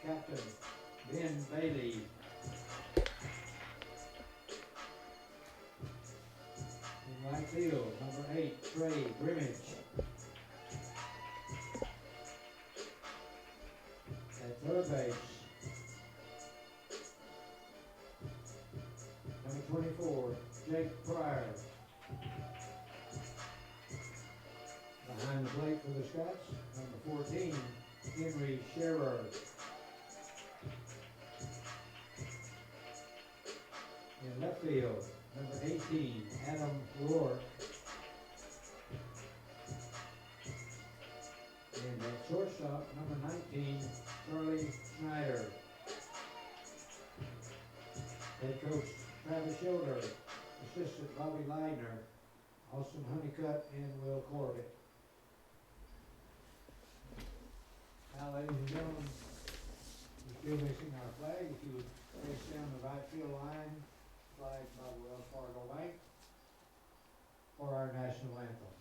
captain Ben Bailey. In right field, number 8, Trey Grimmage. At third base, number 24, Jake Pryor. Behind the plate for the Scots, number 14, Henry Scherer. In left field, number 18, Adam Rourke. And at shortstop, number 19, Charlie Schneider. Head coach Travis Schilder, assistant Bobby Leidner, Austin Honeycutt, and Will Corbett. Now, ladies and gentlemen, we're still missing our flag. If you would face down the right field line, flag by Wells Fargo Bank, for our national anthem.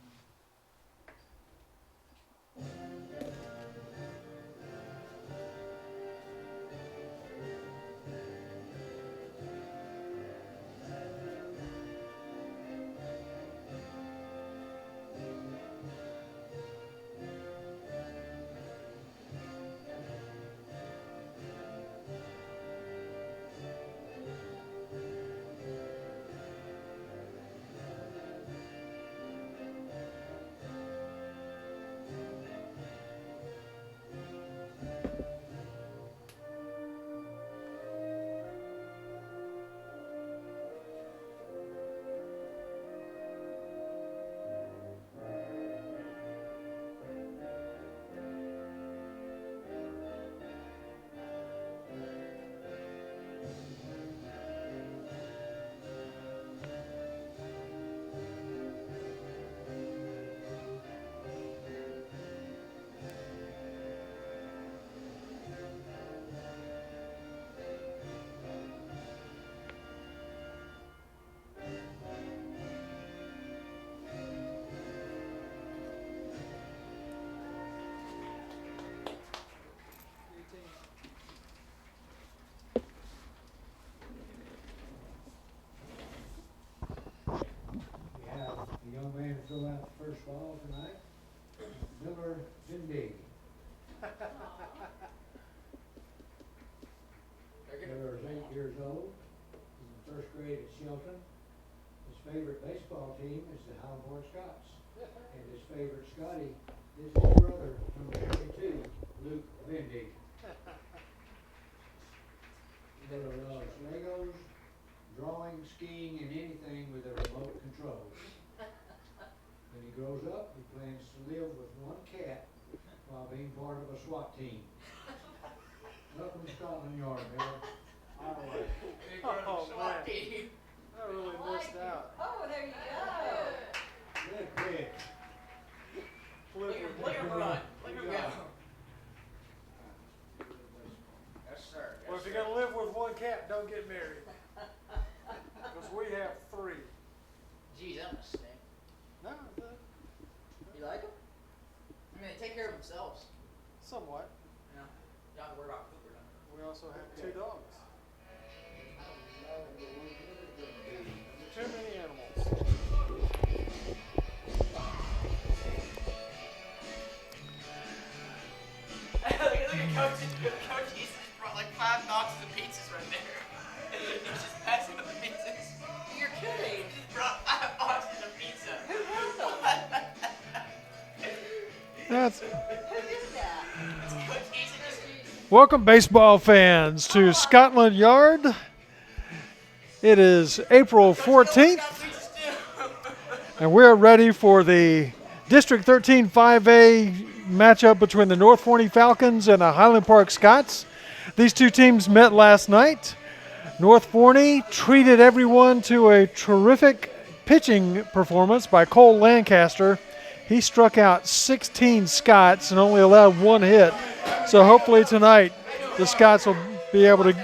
Man to throw out the first ball tonight, Miller Vindig. Miller is 8 years old. He's in first grade at Shelton. His favorite baseball team is the Howard Scots. And his favorite Scotty is his brother, number 32, Luke Vindig. Miller loves Legos, drawing, skiing, and anything with a remote control. When he grows up, he plans to live with one cat while being part of a SWAT team. Welcome to Scotland Yard, Miller. All right. Oh, SWAT team. I really missed out. Oh, there you go. Good pitch. Look him run. Look him go. Yes, sir. Well, if you're going to live with one cat, don't get married. Because we have 3. Geez, that must stink. No, You like them? I mean, they take care of themselves. somewhat. You know, you don't have to worry about poop or nothing. We also have 2 dogs. Too many animals. Look at Coach. Coach, he's just brought like 5 boxes of pizzas right there. He's just passing the pizzas. You're kidding. He just brought 5 boxes of pizza. Who wrote them? That's Who did that? It's Coach Easy just... Welcome, baseball fans, to Scotland Yard. It is April 14th, and we're ready for the District 13 5A matchup between the North Forney Falcons and the Highland Park Scots. These 2 teams met last night. North Forney treated everyone to a terrific pitching performance by Cole Lancaster. He struck out 16 Scots and only allowed 1 hit. So hopefully tonight the Scots will be able to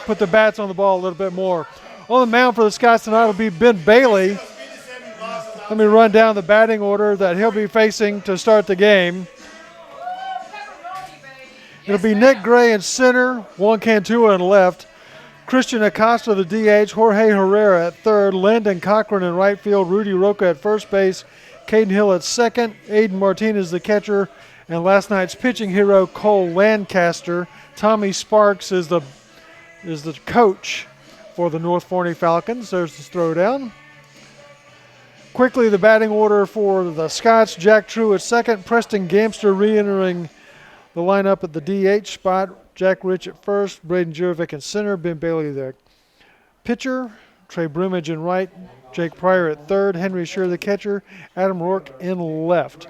put the bats on the ball a little bit more. On the mound for the Scots tonight will be Ben Bailey. Let me run down the batting order that he'll be facing to start the game. It'll be Nick Gray in center, Juan Cantua in left, Christian Acosta the DH, Jorge Herrera at third, Landon Cochran in right field, Rudy Roca at first base, Caden Hill at second, Aiden Martinez the catcher, and last night's pitching hero Cole Lancaster. Tommy Sparks is the coach for the North Forney Falcons. There's the throwdown. Quickly, the batting order for the Scots: Jack True at second, Preston Gamster re-entering the lineup at the DH spot, Jack Rich at first, Braden Jurovic in center, Ben Bailey the pitcher, Trey Brumage in right, Jake Pryor at third, Henry Shear the catcher, Adam Rourke in left.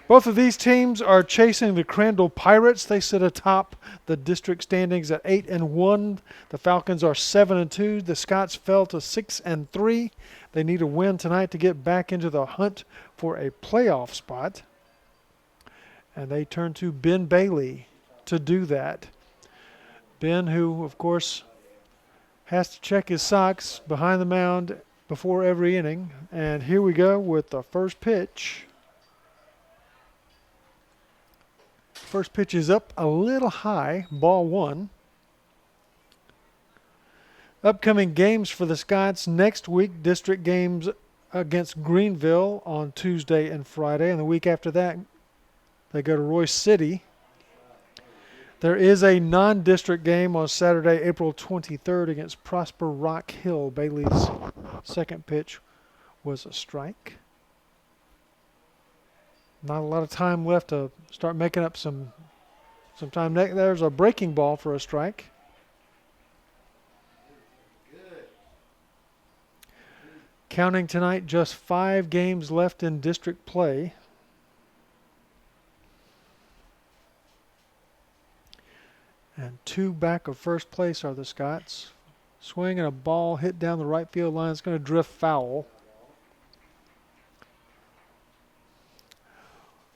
Both of these teams are chasing the Crandall Pirates. They sit atop the district standings at 8-1. The Falcons are 7-2. The Scots fell to 6-3. They need a win tonight to get back into the hunt for a playoff spot. And they turn to Ben Bailey to do that. Ben, who, of course, has to check his socks behind the mound before every inning. And here we go with the first pitch. First pitch is up a little high, ball one. Upcoming games for the Scots next week: district games against Greenville on Tuesday and Friday, and the week after that they go to Royce City. There is a non-district game on Saturday, April 23rd against Prosper Rock Hill. Bailey's second pitch was a strike. Not a lot of time left to start making up some time. There's a breaking ball for a strike. Counting tonight, just 5 games left in district play. And 2 back of first place are the Scots. Swing and a ball hit down the right field line. It's going to drift foul.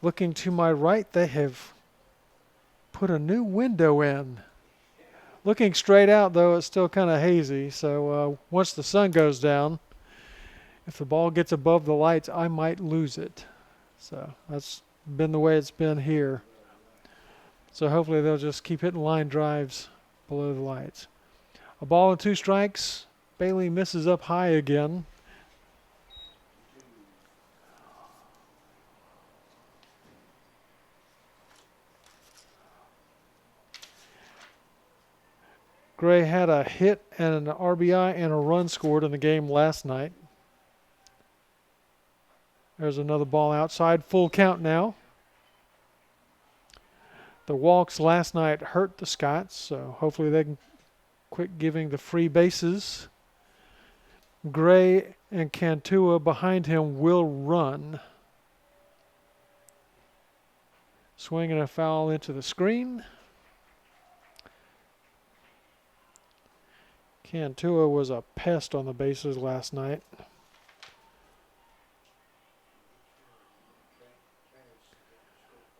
Looking to my right, they have put a new window in. Looking straight out, though, it's still kind of hazy. So once the sun goes down, if the ball gets above the lights, I might lose it. So that's been the way it's been here. So hopefully they'll just keep hitting line drives below the lights. A ball and 2 strikes. Bailey misses up high again. Gray had a hit and an RBI and a run scored in the game last night. There's another ball outside. Full count now. The walks last night hurt the Scots, so hopefully they can quit giving the free bases. Gray and Cantua behind him will run. Swing and a foul into the screen. Cantua was a pest on the bases last night.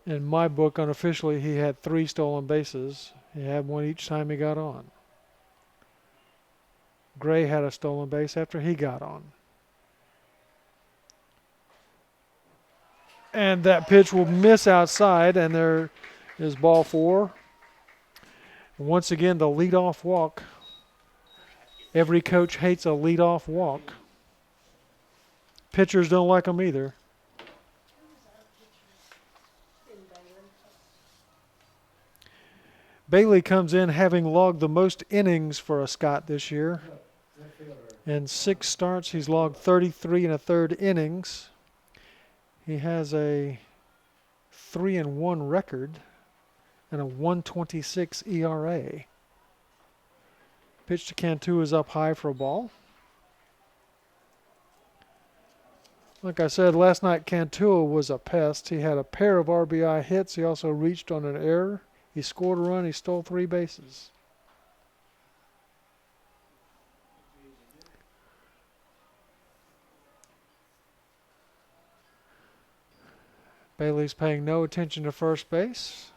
In my book, unofficially, he had 3 stolen bases. He had one each time he got on. Gray had a stolen base after he got on. And that pitch will miss outside, and there is ball 4. Once again, the leadoff walk. Every coach hates a leadoff walk. Pitchers don't like them either. Bailey comes in having logged the most innings for a Scot this year. In 6 starts, he's logged 33 1/3 innings. He has a 3-1 record and a 1.26 ERA. Pitch to Cantu is up high for a ball. Like I said, last night Cantua was a pest. He had a pair of RBI hits. He also reached on an error. He scored a run. He stole 3 bases. Bailey's paying no attention to first base,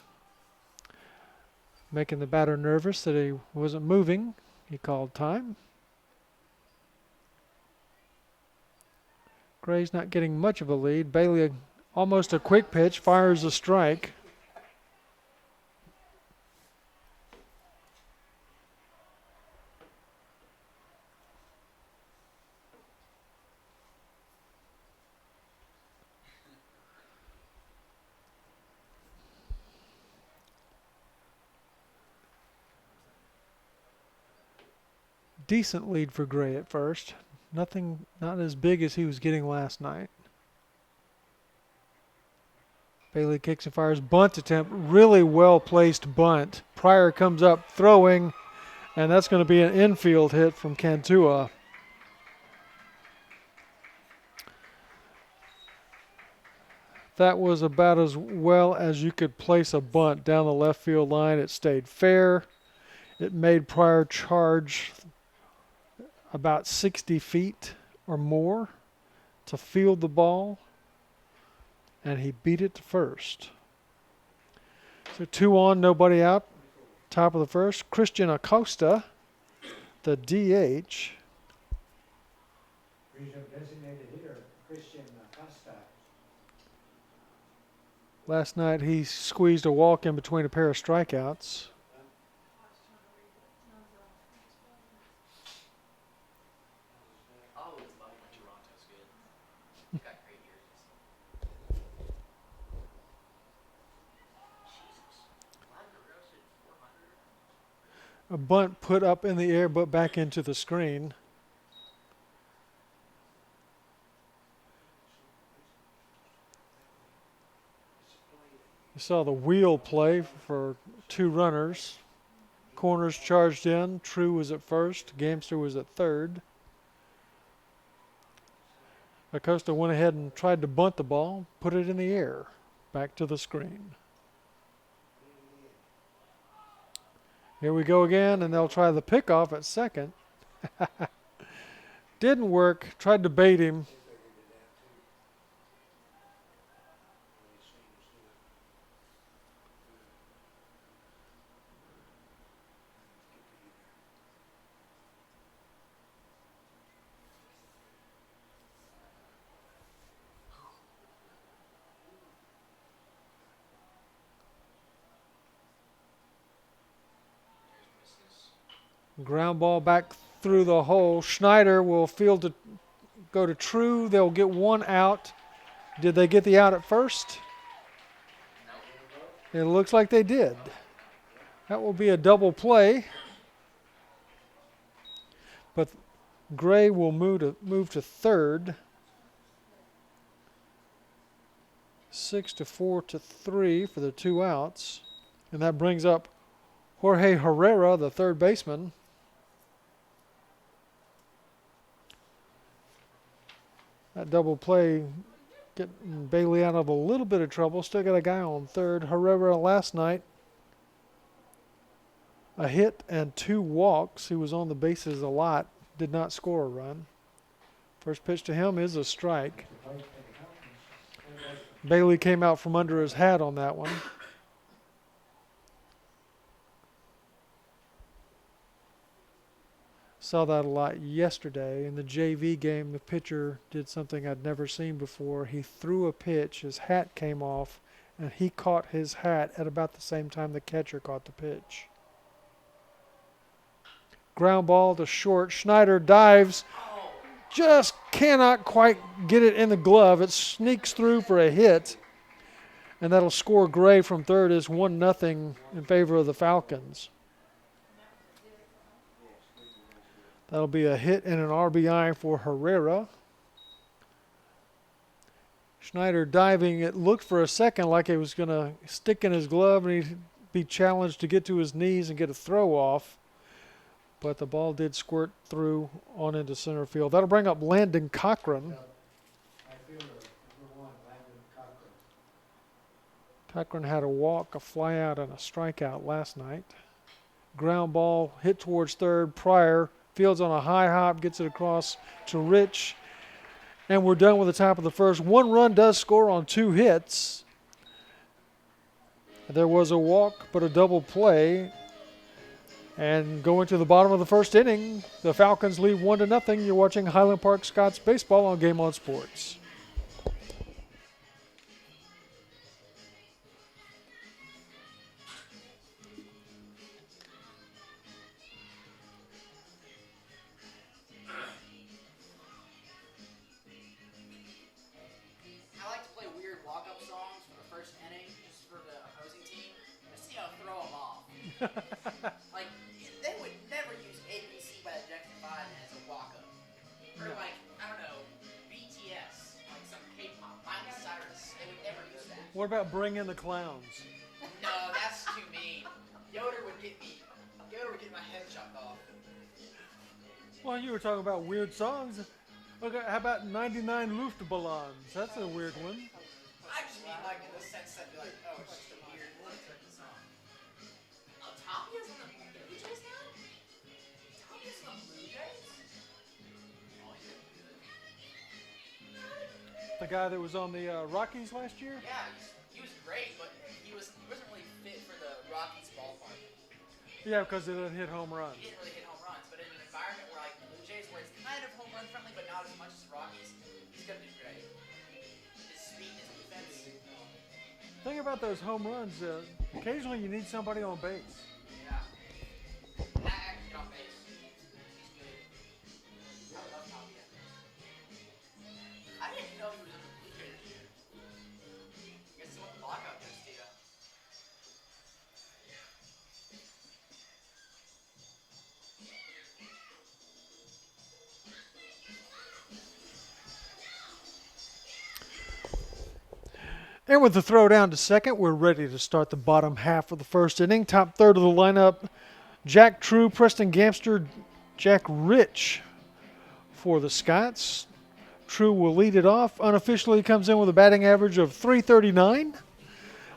making the batter nervous that he wasn't moving. He called time. Gray's not getting much of a lead. Bailey, almost a quick pitch, fires a strike. decent lead for Gray at first. Nothing, not as big as he was getting last night. Bailey kicks and fires. Bunt attempt. Really well placed bunt. Pryor comes up throwing, and that's going to be an infield hit from Cantua. That was about as well as you could place a bunt down the left field line. It stayed fair. It made Pryor charge about 60 feet or more to field the ball, and he beat it to first. So 2 on, nobody out. Top of the first, Christian Acosta, the DH. Designated hitter, Christian Acosta. Last night he squeezed a walk in between a pair of strikeouts. I always love when Toronto's good. They've got great jerseys. Jesus. Vlad Guerrero hit 400. A bunt put up in the air but back into the screen. You saw the wheel play for 2 runners. Corners charged in. True was at first. Gamster was at third. Acosta went ahead and tried to bunt the ball, put it in the air, back to the screen. Here we go again, and they'll try the pickoff at second. Didn't work. Tried to bait him. Ground ball back through the hole. Schneider will field to go to True. They'll get 1 out. Did they get the out at first? It looks like they did. That will be a double play. But Gray will move to third. 6-4-3 for the 2 outs. And that brings up Jorge Herrera, the third baseman. That double play getting Bailey out of a little bit of trouble. Still got a guy on third. Herrera last night, a hit and 2 walks. He was on the bases a lot. Did not score a run. First pitch to him is a strike. Bailey came out from under his hat on that one. Saw that a lot yesterday. In the JV game, the pitcher did something I'd never seen before. He threw a pitch, his hat came off, and he caught his hat at about the same time the catcher caught the pitch. Ground ball to short. Schneider dives. Just cannot quite get it in the glove. It sneaks through for a hit, and that'll score Gray from third as 1-0 in favor of the Falcons. That'll be a hit and an RBI for Herrera. Schneider diving. It looked for a second like it was going to stick in his glove and he'd be challenged to get to his knees and get a throw off. But the ball did squirt through on into center field. That'll bring up Landon Cochran. Cochran had a walk, a flyout, and a strikeout last night. Ground ball hit towards third. Pryor fields on a high hop, gets it across to Rich. And we're done with the top of the first. 1 run does score on 2 hits. There was a walk, but a double play. And going to the bottom of the first inning, the Falcons lead 1-0. You're watching Highland Park Scots baseball on GameOn Sports. I like to play weird walk-up songs for the first inning, just for the opposing team, just to throw them off. Like, they would never use ABC by the Jackson 5 What about Bring in the Clowns? No, that's too mean. Yoder would get my head chopped off. Well, you were talking about weird songs. Okay, how about 99 Luftballons? That's a weird one. I just mean like in the sense that like, oh, it's just a weird song. Oh, Tommy is on the Blue Jays now? Tommy is on the Blue Jays? Oh, he's good. The guy that was on the Rockies last year? Yeah, he was great, but he wasn't really fit for the Rockies ballpark. Yeah, because he didn't hit home runs. He didn't really hit home runs, but in an environment where like the Blue Jays, where it's kind of home run friendly, but not as much as the Rockies, he's gonna do great. His speed, his defense. Thing about those home runs, occasionally you need somebody on base. Yeah. And that actually get on base. He's good. I love Tommy. I didn't know he was in the Blue Jays this year. I guess he went to lockout just to And with the throw down to second, we're ready to start the bottom half of the first inning. Top third of the lineup, Jack True, Preston Gamster, Jack Rich for the Scots. True will lead it off. Unofficially comes in with a batting average of .339.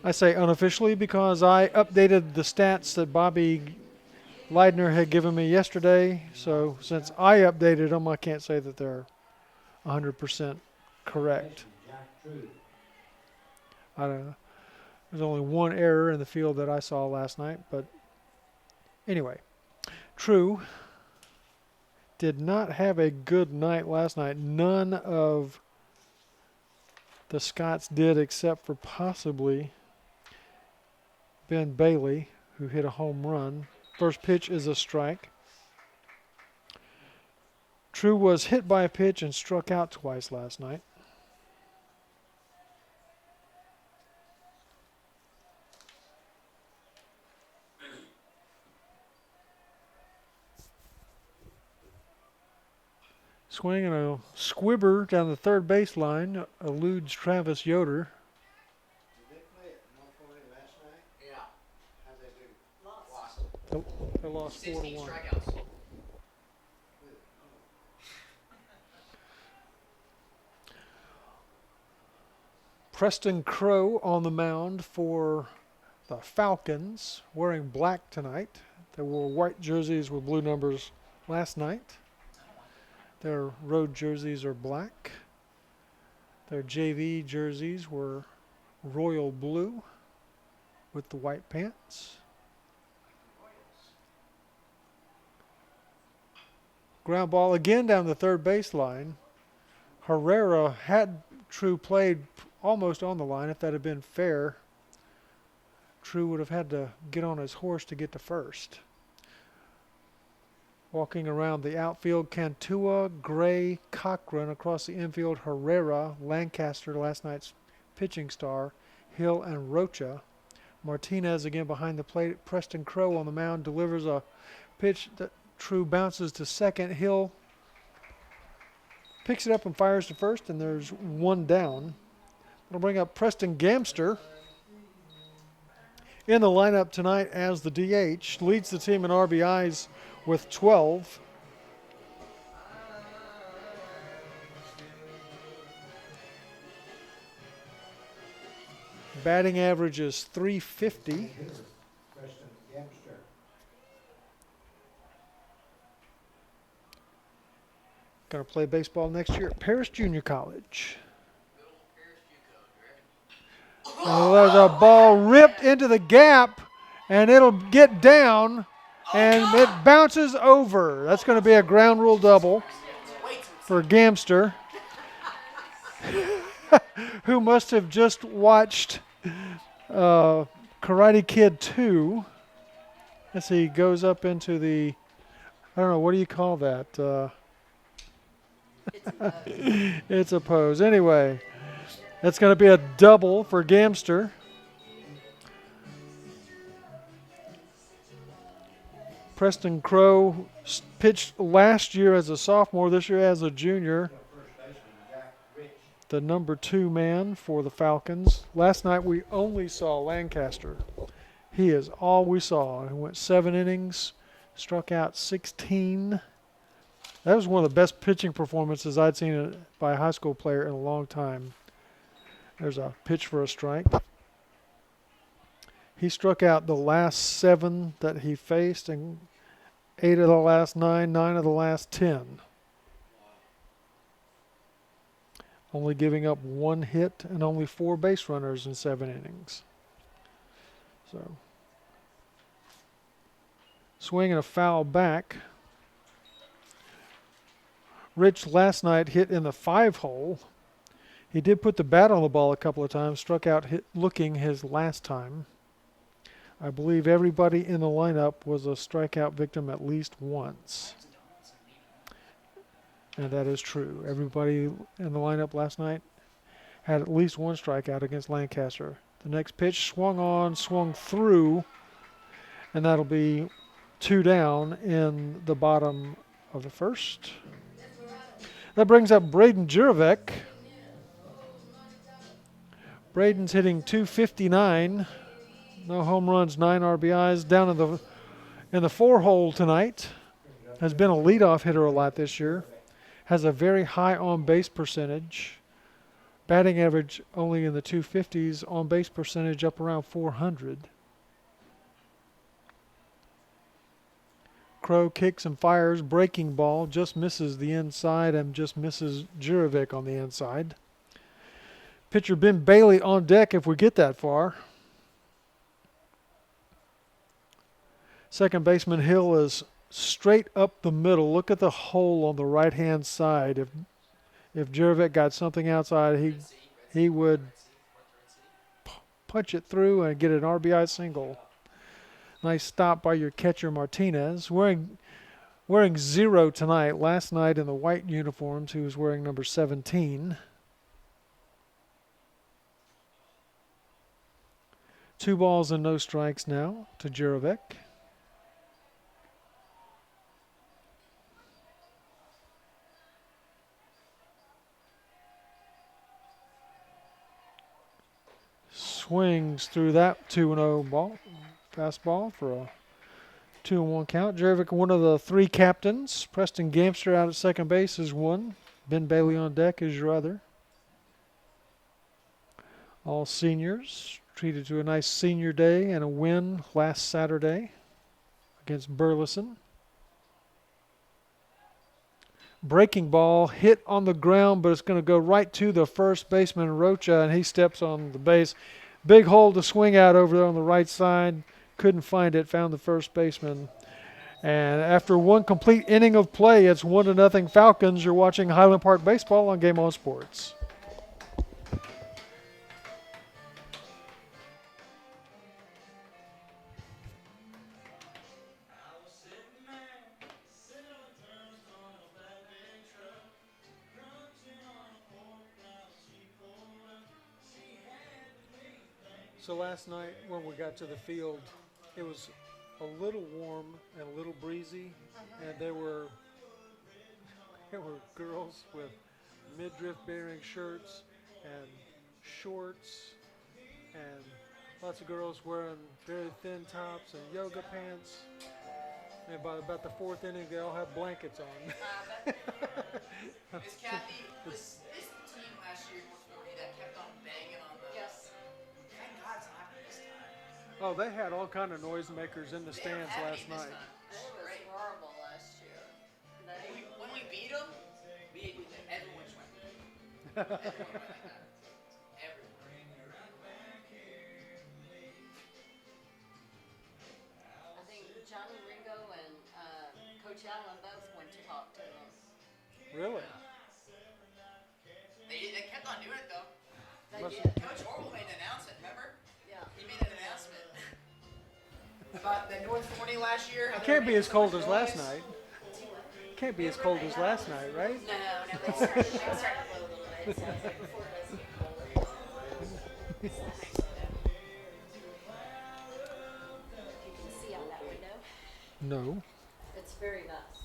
I say unofficially because I updated the stats that Bobby Leidner had given me yesterday. So since I updated them, I can't say that they're 100% correct. Jack True. I don't know. There's only one error in the field that I saw last night, but anyway, True did not have a good night last night. None of the Scots did except for possibly Ben Bailey, who hit a home run. First pitch is a strike. True was hit by a pitch and struck out twice last night. Swing and a squibber down the third baseline eludes Travis Yoder. Did they play at North Forney last night? yeah. How'd they do? Lost. They lost 16 4-1. strikeouts. Good. Preston Crow on the mound for the Falcons, wearing black tonight. They wore white jerseys with blue numbers last night. Their road jerseys are black. Their JV jerseys were royal blue with the white pants. Ground ball again down the third baseline. Herrera had True played almost on the line. If that had been fair, True would have had to get on his horse to get to first. Walking around the outfield, Cantua, Gray, Cochran. Across the infield, Herrera, Lancaster, last night's pitching star, Hill, and Rocha. Martinez again behind the plate. Preston Crow on the mound delivers a pitch that True bounces to second. Hill picks it up and fires to first, and there's one down. It'll bring up Preston Gamster in the lineup tonight as the DH. Leads the team in RBIs with 12. Batting average is .350. Preston Gamster. Going to play baseball next year at Paris Junior College. Good old Paris Juco, you reckon? Oh, there's a ball ripped into the gap, and it'll get down, and it bounces over. That's going to be a ground rule double for Gamster, who must have just watched Karate Kid 2 as he goes up into the, I don't know, what do you call that? It's a pose. Anyway, that's going to be a double for Gamster. Preston Crow pitched last year as a sophomore, this year as a junior. First baseman, Jack Rich. the number 2 man for the Falcons. Last night we only saw Lancaster. He is all we saw. He went 7 innings, struck out 16. That was one of the best pitching performances I'd seen by a high school player in a long time. There's a pitch for a strike. He struck out the last 7 that he faced and 8 of the last 9, 9 of the last 10. Only giving up 1 hit and only 4 base runners in 7 innings. So, swinging a foul back. Rich last night hit in the 5 hole. He did put the bat on the ball a couple of times, struck out looking his last time. I believe everybody in the lineup was a strikeout victim at least once. And that is true. Everybody in the lineup last night had at least 1 strikeout against Lancaster. The next pitch swung on, swung through, and that'll be 2 down in the bottom of the first. That brings up Braden Juravec. Braden's hitting .259. No home runs, 9 RBIs. Down in the 4 hole tonight. Has been a leadoff hitter a lot this year. Has a very high on-base percentage. Batting average only in the 250s. On-base percentage up around 400. Crow kicks and fires. Breaking ball just misses the inside and just misses Juravec on the inside. Pitcher Ben Bailey on deck if we get that far. Second baseman Hill is straight up the middle. Look at the hole on the right-hand side. If Juravec got something outside, he would punch it through and get an RBI single. Nice stop by your catcher Martinez. Wearing 0 tonight. Last night in the white uniforms, he was wearing number 17. 2 balls and no strikes now to Juravec. Swings through that 2-0 ball, fastball for a 2-1 count. Juravec, one of the 3 captains. Preston Gamster out at second base is one. Ben Bailey on deck is your other. All seniors treated to a nice senior day and a win last Saturday against Burleson. Breaking ball hit on the ground, but it's going to go right to the first baseman Rocha, and he steps on the base. Big hole to swing out over there on the right side. Couldn't find it, found the first baseman. And after 1 complete inning of play, it's 1-0 Falcons. You're watching Highland Park Baseball on GameOn Sports. So last night when we got to the field, it was a little warm and a little breezy, and there were girls with midriff bearing shirts and shorts, and lots of girls wearing very thin tops and yoga pants. And by about the 4th inning, they all had blankets on. Miss Kathy, this team last year was 40 that kept on banging on the. Yes. Thank God it's not happening this time. Oh, they had all kind of noisemakers in the stands last night. It was horrible last year. When we beat them, everyone just went. Everyone went like that. Everyone. I think Johnny Ringo and Coach Allen both went to talk to them. Really? They kept on doing it though. They Must- did. Coach Orwell made an announcement, remember? Yeah. He made an announcement about the North Forney last year. It can't be as cold as last night. Can't be as cold as last night, right? No, they started to blow a little bit. So it's like before it does get colder. It's nice, you can see out that window. No. It's very nice.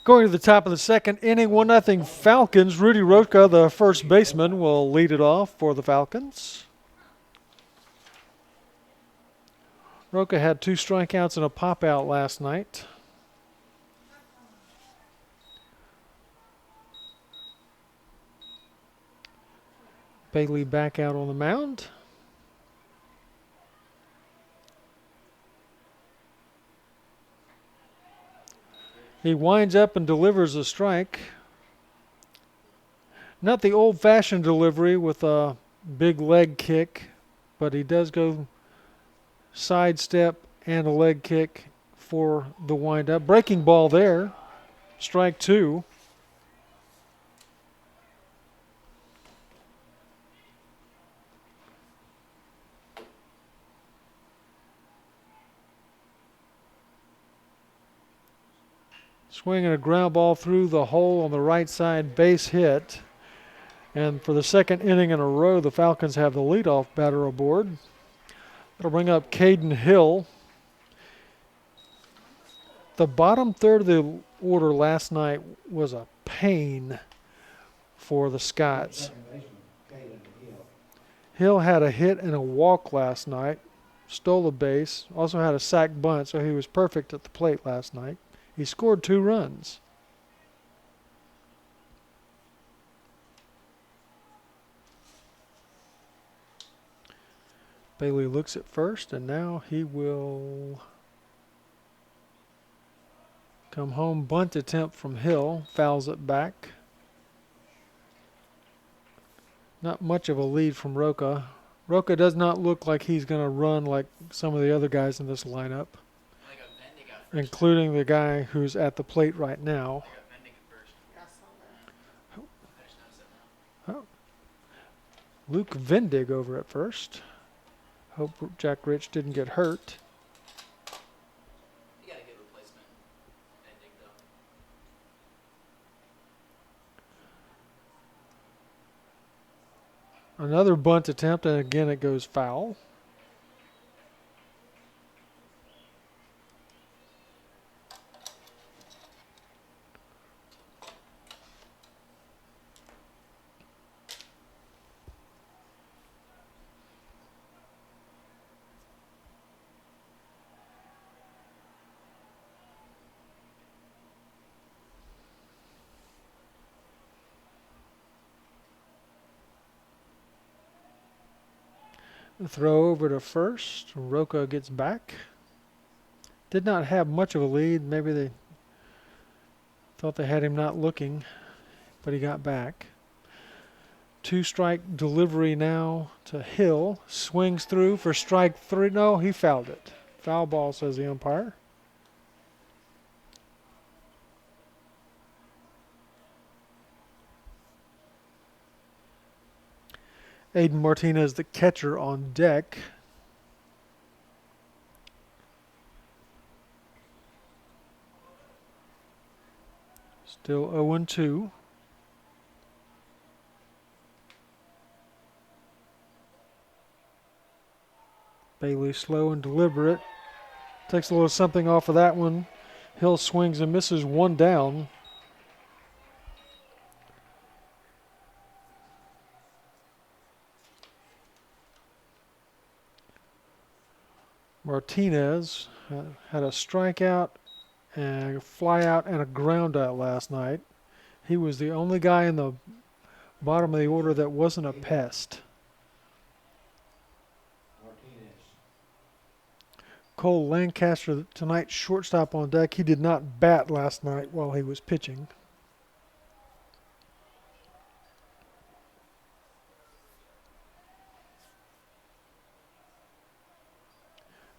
Going to the top of the second inning, 1-0 Falcons. Rudy Rocha, the first baseman, will lead it off for the Falcons. Rocha had 2 strikeouts and a pop-out last night. Bailey back out on the mound. He winds up and delivers a strike. Not the old-fashioned delivery with a big leg kick, but he does go sidestep and a leg kick for the windup. Breaking ball there. Strike 2. Swinging a ground ball through the hole on the right side, base hit. And for the second inning in a row, the Falcons have the leadoff batter aboard. That'll bring up Caden Hill. The bottom third of the order last night was a pain for the Scots. Second baseman, Caden Hill. Hill had a hit and a walk last night, stole a base, also had a sac bunt, so he was perfect at the plate last night. He scored 2 runs. Bailey looks at first, and now he will come home. Bunt attempt from Hill, fouls it back. Not much of a lead from Rocha. Rocha does not look like he's going to run like some of the other guys in this lineup, Like a Vendigo first. including the guy who's at the plate right now. Like a Vendigo first. I saw that. I just noticed it now. Luke Vendig over at first. Hope Jack Rich didn't get hurt. You got a good replacement. Vendigo though. Another bunt attempt, and again it goes foul. The throw over to first. Rocha gets back. Did not have much of a lead. Maybe they thought they had him not looking, but he got back. 2-strike delivery now to Hill. Swings through for strike 3. No, he fouled it. Foul ball, says the umpire. Aiden Martinez, the catcher, on deck. Still 0-2. Bailey slow and deliberate. Takes a little something off of that one. Hill swings and misses, 1 down. Martinez had a strikeout and a fly out and a ground out last night. He was the only guy in the bottom of the order that wasn't a pest. Martinez. Cole Lancaster, tonight's shortstop on deck. He did not bat last night while he was pitching.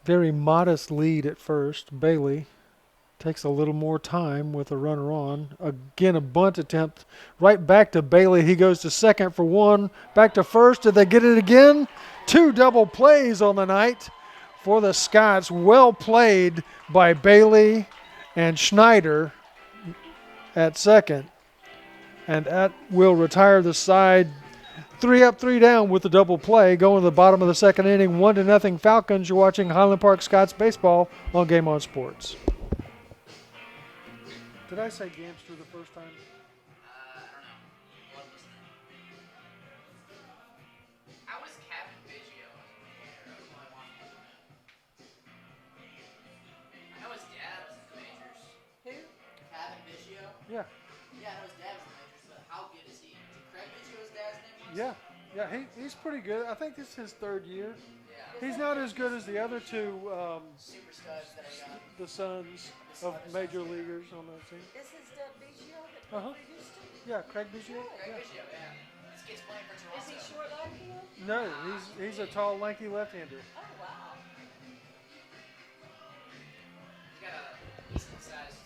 Very modest lead at first. Bailey takes a little more time with a runner on. Again, a bunt attempt right back to Bailey. He goes to second for 1. Back to first. Did they get it again? 2 double plays on the night for the Scots. Well played by Bailey and Schneider at second. And that will retire the side. 3 up, 3 down with the double play. Going to the bottom of the second inning, 1-0 Falcons. You're watching Highland Park Scots baseball on GameOn Sports. Did I say Gamster the first time? I don't know. Blood listener. How was Captain Biggio? That's all I want to know. I know his dad was in the majors. Who? Captain Biggio? Yeah. Yeah, I know his dad was in the majors, but how good is he? Is it Craig Biggio's dad's name was? Yeah. Yeah, he's pretty good. I think this is his third year. Yeah. He's not as good as the other two Super studs that are young. the sons of major leaguers on that team. Is his dad Biggio that Uh-huh. played for Houston? Yeah, Craig Biggio. Craig Yeah. Biggio, yeah. This kid's playing for Toronto. Is he short like him? No, he's a tall, lanky left-hander. Oh, wow. He's got a decent sized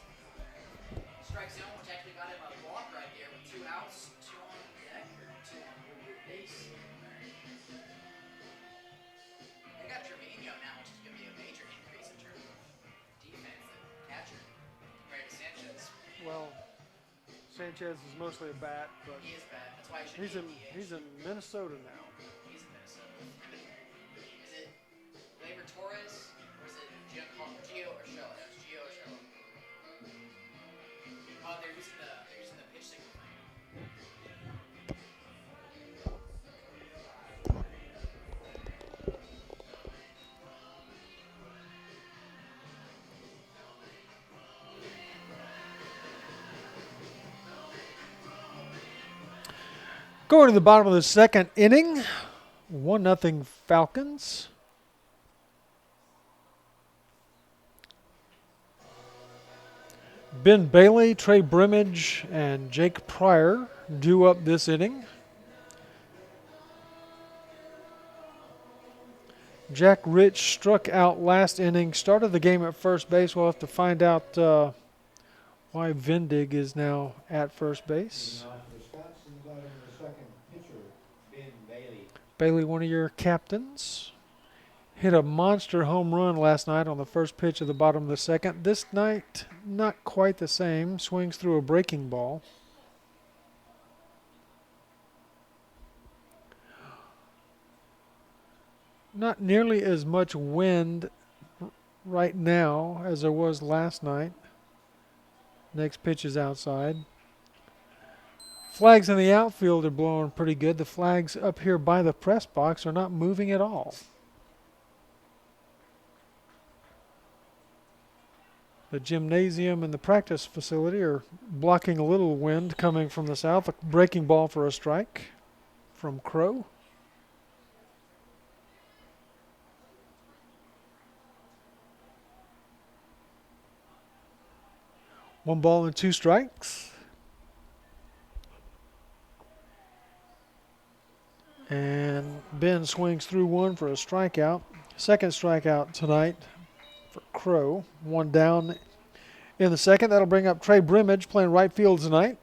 strike zone, which actually got him a walk right there with 2 outs, 2 on deck, or 2 on base. They got Trevino now, which is going to be a major increase in terms of defense and catcher compared to Sanchez. Well, Sanchez is mostly a bat, but He is bad. That's why he should he's be in DH. he's in Minnesota now. He's in Minnesota. Is it Gleyber Torres or is it Gio Urshela? No, it's Gio Urshela. Oh, they're using the pitch signal thing. Going to the bottom of the second inning, 1-0 Falcons. Ben Bailey, Trey Brimage, and Jake Pryor due up this inning. Jack Rich struck out last inning, started the game at first base. We'll have to find out why Vendig is now at first base. Now for Wisconsin, got in the second pitcher, Ben Bailey. Bailey, one of your captains, hit a monster home run last night on the first pitch of the bottom of the second. This night, not quite the same. Swings through a breaking ball. Not nearly as much wind right now as there was last night. Next pitch is outside. Flags in the outfield are blowing pretty good. The flags up here by the press box are not moving at all. The gymnasium and the practice facility are blocking a little wind coming from the south. A breaking ball for a strike from Crow. One ball and 2 strikes. And Ben swings through one for a strikeout. Second strikeout tonight for Crow. One down in the second. That'll bring up Trey Brimage playing right field tonight.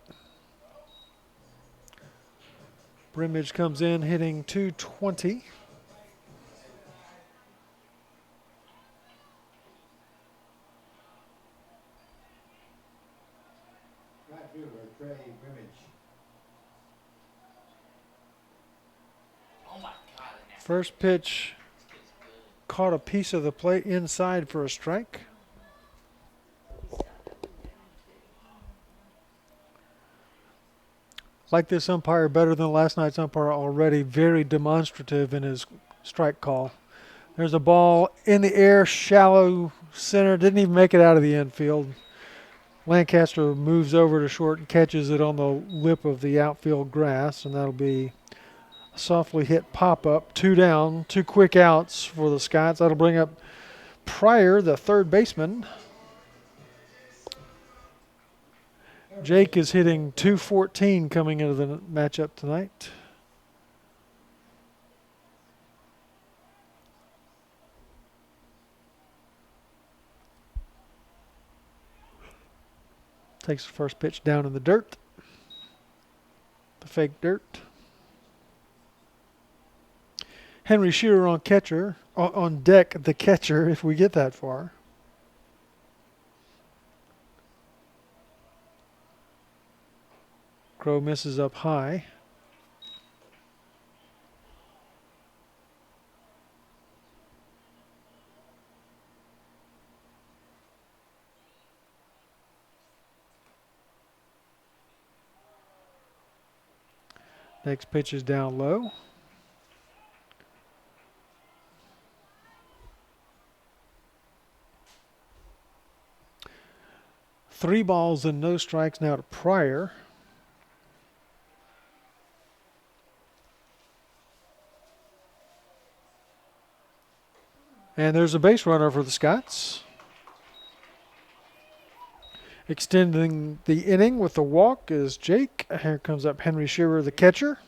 Brimage comes in hitting .220. Right fielder, Trey Brimage. Oh my God. First pitch caught a piece of the plate inside for a strike. Like this umpire better than last night's umpire already. Very demonstrative in his strike call. There's a ball in the air, shallow center. Didn't even make it out of the infield. Lancaster moves over to short and catches it on the lip of the outfield grass, and that'll be a softly hit pop-up. 2 down, 2 quick outs for the Scots. That'll bring up Pryor, the third baseman. Jake is hitting .214 coming into the matchup tonight. Takes the first pitch down in the dirt. The fake dirt. Henry Shearer on catcher, on deck, the catcher, if we get that far. Crow misses up high. Next pitch is down low. Three balls and no strikes now to Pryor. And there's a base runner for the Scots. Extending the inning with the walk is Jake. Here comes up Henry Shearer, the catcher.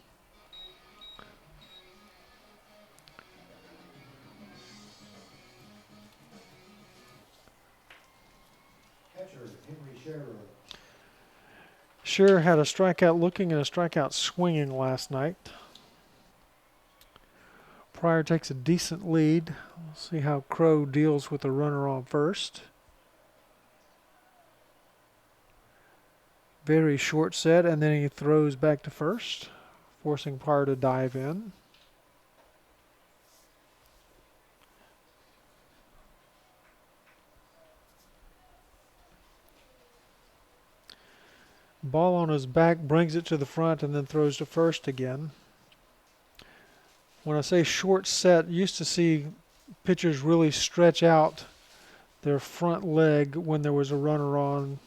Catcher, Henry Shearer. Shearer had a strikeout looking and a strikeout swinging last night. Pryor takes a decent lead. We'll see how Crow deals with the runner on first. Very short set, and then he throws back to first, forcing Pryor to dive in. Ball on his back, brings it to the front, and then throws to first again. When I say short set, used to see pitchers really stretch out their front leg when there was a runner on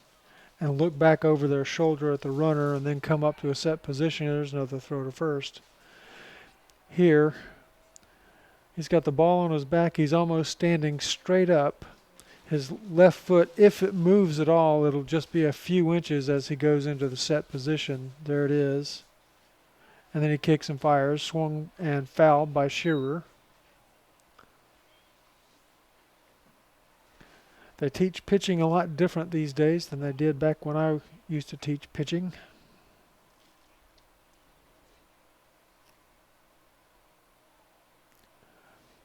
and look back over their shoulder at the runner and then come up to a set position. There's another throw to first. Here, he's got the ball on his back. He's almost standing straight up. His left foot, if it moves at all, it'll just be a few inches as he goes into the set position. There it is. And then he kicks and fires, swung and fouled by Shearer. They teach pitching a lot different these days than they did back when I used to teach pitching.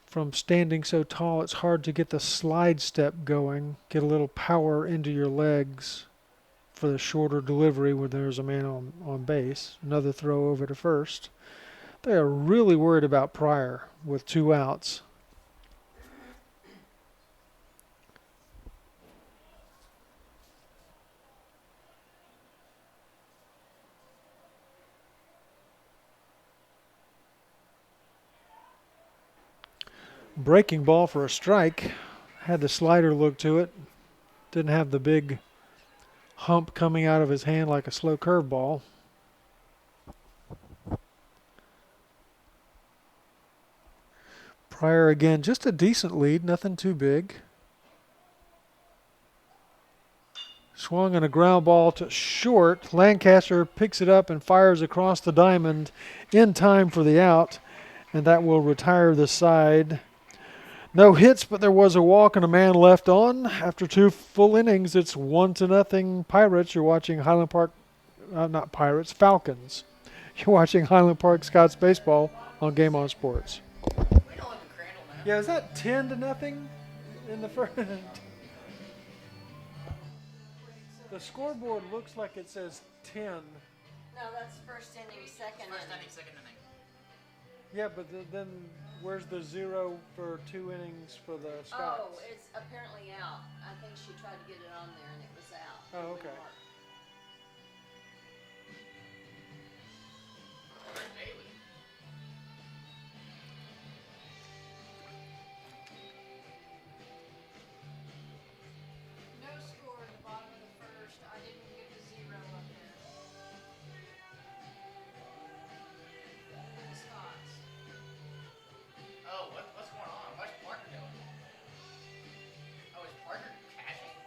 From standing so tall, it's hard to get the slide step going, get a little power into your legs for the shorter delivery when there's a man on base. Another throw over to first. They are really worried about Pryor with 2 outs. Breaking ball for a strike. Had the slider look to it. Didn't have the big hump coming out of his hand like a slow curveball. Pryor again, just a decent lead, nothing too big. Swung on a ground ball to short. Lancaster picks it up and fires across the diamond in time for the out, and that will retire the side. No hits, but there was a walk and a man left on. After 2 full innings, it's 1-0 Pirates. You're watching Highland Park, not Pirates, Falcons. You're watching Highland Park Scots baseball on GameOn Sports. We don't live in Crandall now. Yeah, is that 10-0 in the first? The scoreboard looks like it says 10. No, that's first inning, second First inning. inning, second inning. Yeah, but then where's the 0 for 2 innings for the Scots? Oh, it's apparently out. I think she tried to get it on there and it was out. Oh, It wouldn't okay. work. Where's Bailey? No score at the bottom of the first. I didn't get the 0 up there. The Scots. Oh, what's going on? What's Parker doing? Oh, is Parker catching?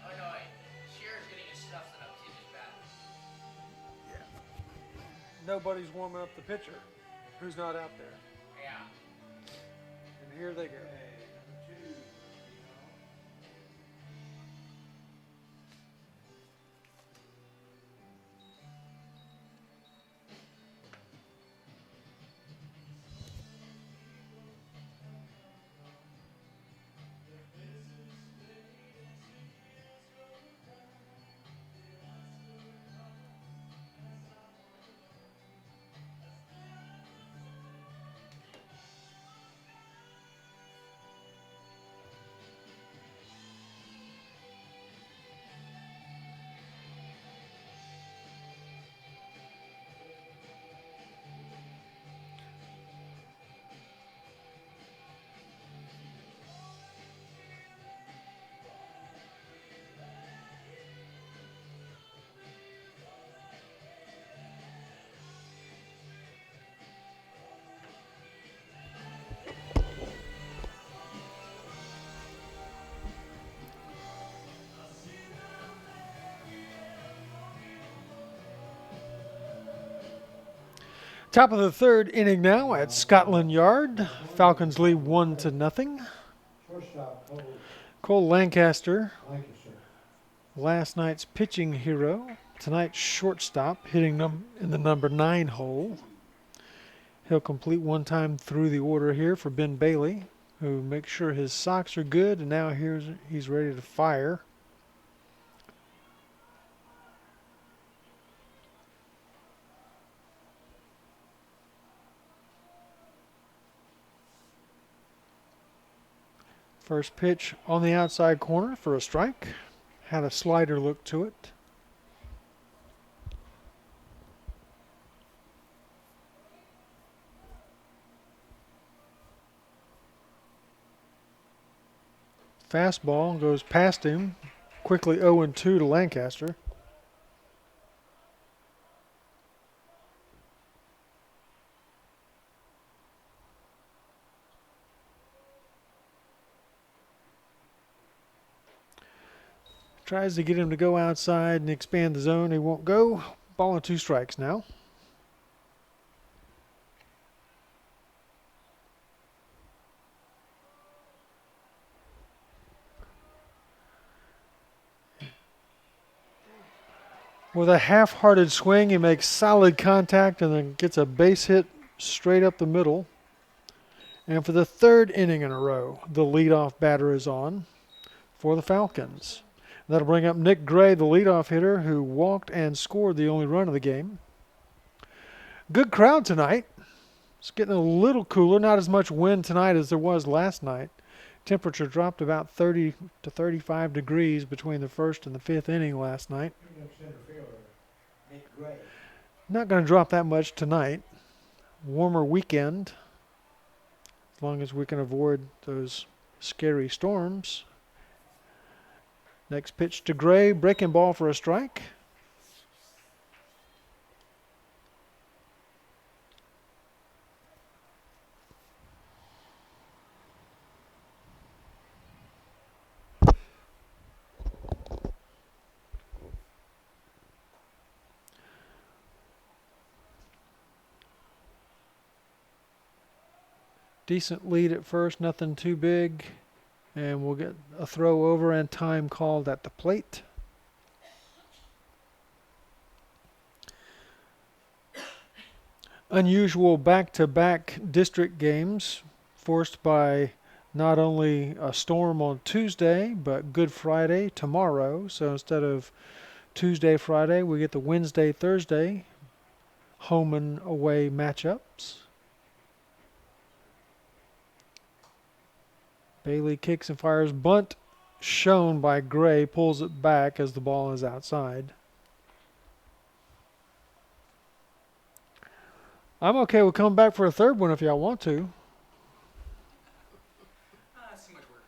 Oh no, wait. Shearer's getting his stuff set up. He's just bad. Nobody's warming up the pitcher, who's not out there. Yeah. And here they go. Top of the third inning now at Scotland Yard. Falcons lead 1-0. Shortstop, Cole Lancaster, Lancaster. last night's pitching hero. Tonight's shortstop, hitting them in the number 9 hole. He'll complete one time through the order here for Ben Bailey, who makes sure his socks are good, and now he's ready to fire. First pitch on the outside corner for a strike. Had a slider look to it. Fastball goes past him. Quickly 0-2 to Lancaster. Tries to get him to go outside and expand the zone. He won't go. Ball and 2 strikes now. With a half-hearted swing, he makes solid contact and then gets a base hit straight up the middle. And for the third inning in a row, the leadoff batter is on for the Falcons. That'll bring up Nick Gray, the leadoff hitter, who walked and scored the only run of the game. Good crowd tonight. It's getting a little cooler. Not as much wind tonight as there was last night. Temperature dropped about 30 to 35 degrees between the first and the fifth inning last night. Center fielder, Nick Gray. Not going to drop that much tonight. Warmer weekend, as long as we can avoid those scary storms. Next pitch to Gray, breaking ball for a strike. Decent lead at first, nothing too big. And we'll get a throw over and time called at the plate. Unusual back-to-back district games forced by not only a storm on Tuesday, but Good Friday tomorrow. So instead of Tuesday, Friday, we get the Wednesday, Thursday home and away matchups. Bailey kicks and fires. Bunt shown by Gray. Pulls it back as the ball is outside. I'm okay with coming back for a third one if y'all want to. That's too much work.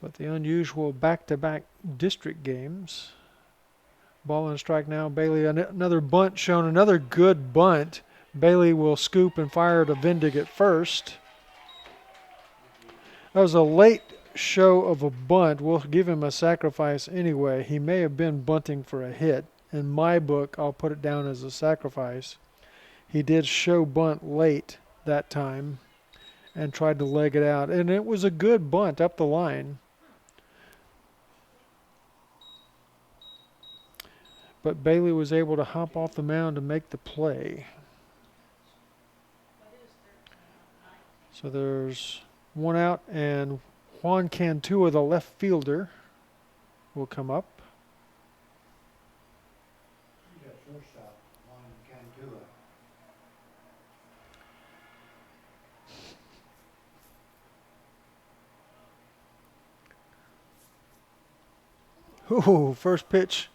But the unusual back-to-back district games. Ball and strike now. Bailey, another bunt shown. Another good bunt. Bailey will scoop and fire to Vendig at first. That was a late show of a bunt. We'll give him a sacrifice anyway. He may have been bunting for a hit. In my book, I'll put it down as a sacrifice. He did show bunt late that time and tried to leg it out. And it was a good bunt up the line. But Bailey was able to hop off the mound to make the play. So there's one out, and Juan Cantua, the left fielder, will come up. You got shortstop, Juan Cantua. Ooh, first pitch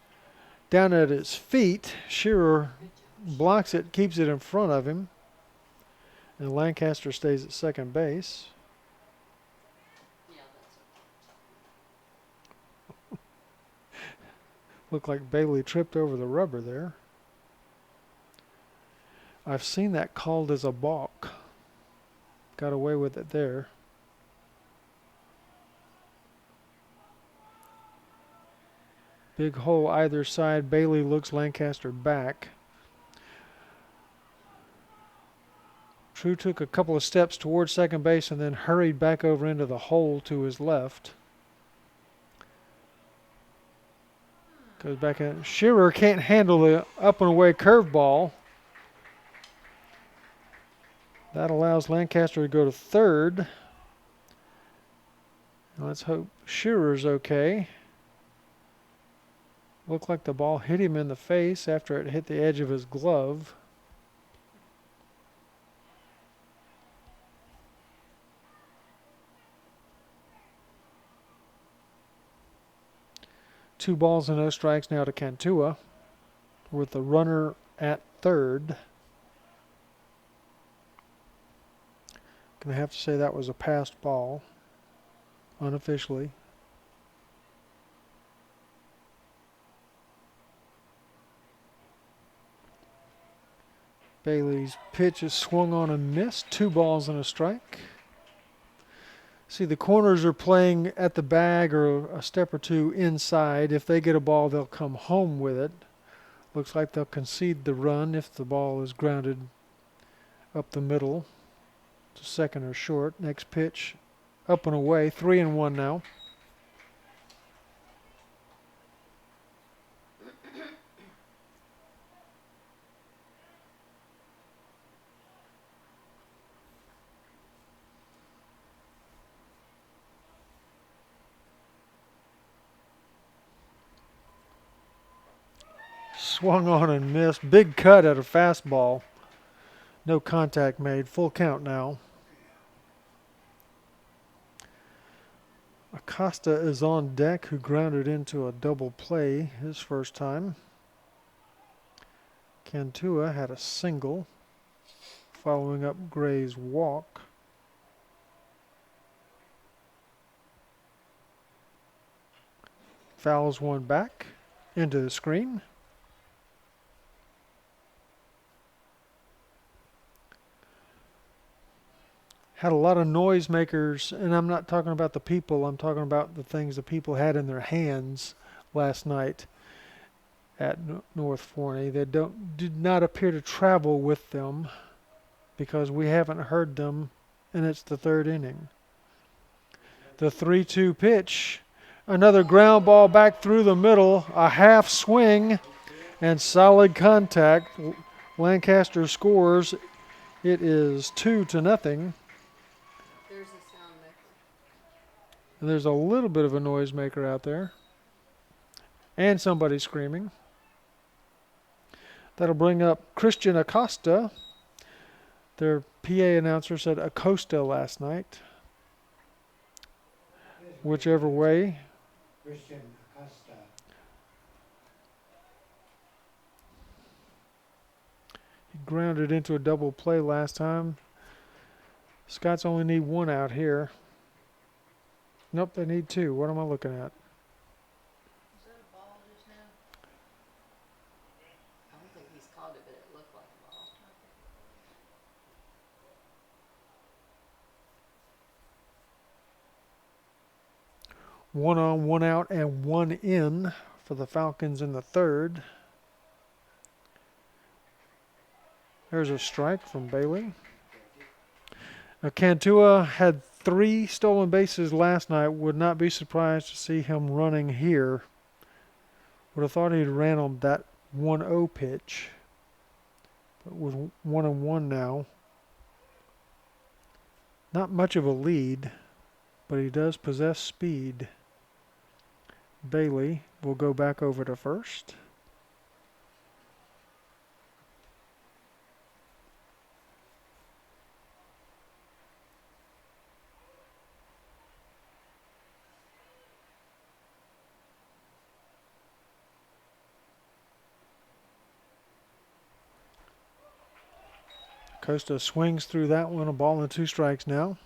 down at his feet. Shearer blocks it, keeps it in front of him. And Lancaster stays at second base. Yeah, that's Looked like Bailey tripped over the rubber there. I've seen that called as a balk. Got away with it there. Big hole either side. Bailey looks Lancaster back. True took a couple of steps towards second base and then hurried back over into the hole to his left. Goes back in. Shearer can't handle the up and away curveball. That allows Lancaster to go to third. Let's hope Shearer's okay. Looked like the ball hit him in the face after it hit the edge of his glove. Two balls and no strikes now to Cantua with the runner at third. Gonna have to say that was a passed ball, unofficially. Bailey's pitch is swung on and missed. 2 balls and a strike. See, the corners are playing at the bag or a step or two inside. If they get a ball, they'll come home with it. Looks like they'll concede the run if the ball is grounded up the middle to second or short. Next pitch, up and away. 3-1 now. Swung on and missed. Big cut at a fastball. No contact made. Full count now. Acosta is on deck, who grounded into a double play his first time. Cantua had a single following up Gray's walk. Fouls one back into the screen. Had a lot of noisemakers, and I'm not talking about the people, I'm talking about the things the people had in their hands last night at North Forney. They did not appear to travel with them because we haven't heard them, and it's the third inning. The 3-2 pitch, another ground ball back through the middle, a half swing, and solid contact. Lancaster scores. It is 2-0. And there's a little bit of a noisemaker out there. And somebody screaming. That'll bring up Christian Acosta. Their PA announcer said Acosta last night. Whichever way. Christian Acosta. He grounded into a double play last time. Scots only need 1 out here. Nope, they need 2. What am I looking at? Was that a ball just now? I don't think he's called it, but it looked like a ball. 1 on, 1 out, and 1 in for the Falcons in the third. There's a strike from Bailey. Now, Cantua had 3 stolen bases last night. Would not be surprised to see him running here. Would have thought he'd ran on that 1-0 pitch. But with 1-1 now. Not much of a lead, but he does possess speed. Bailey will go back over to first. Costa swings through that one, a ball and 2 strikes now.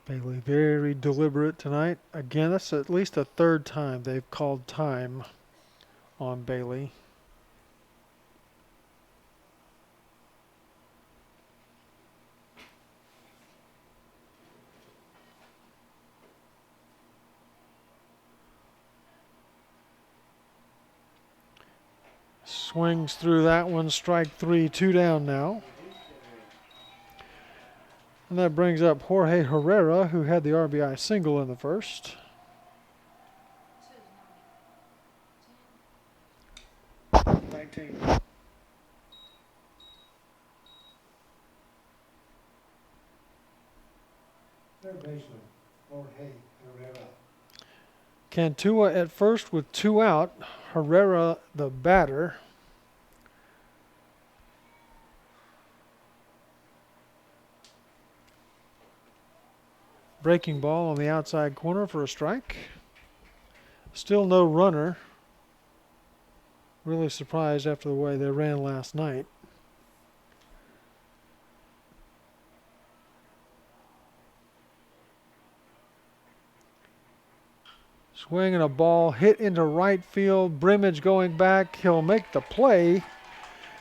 Bailey very deliberate tonight. Again, that's at least the third time they've called time on Bailey. Swings through that one, strike three, 2 down now. And that brings up Jorge Herrera, who had the RBI single in the first. Two. 19. Third baseman, Jorge Herrera. Cantua at first with 2 out. Herrera the batter. Breaking ball on the outside corner for a strike. Still no runner. Really surprised after the way they ran last night. Swing and a ball hit into right field. Brimage going back. He'll make the play.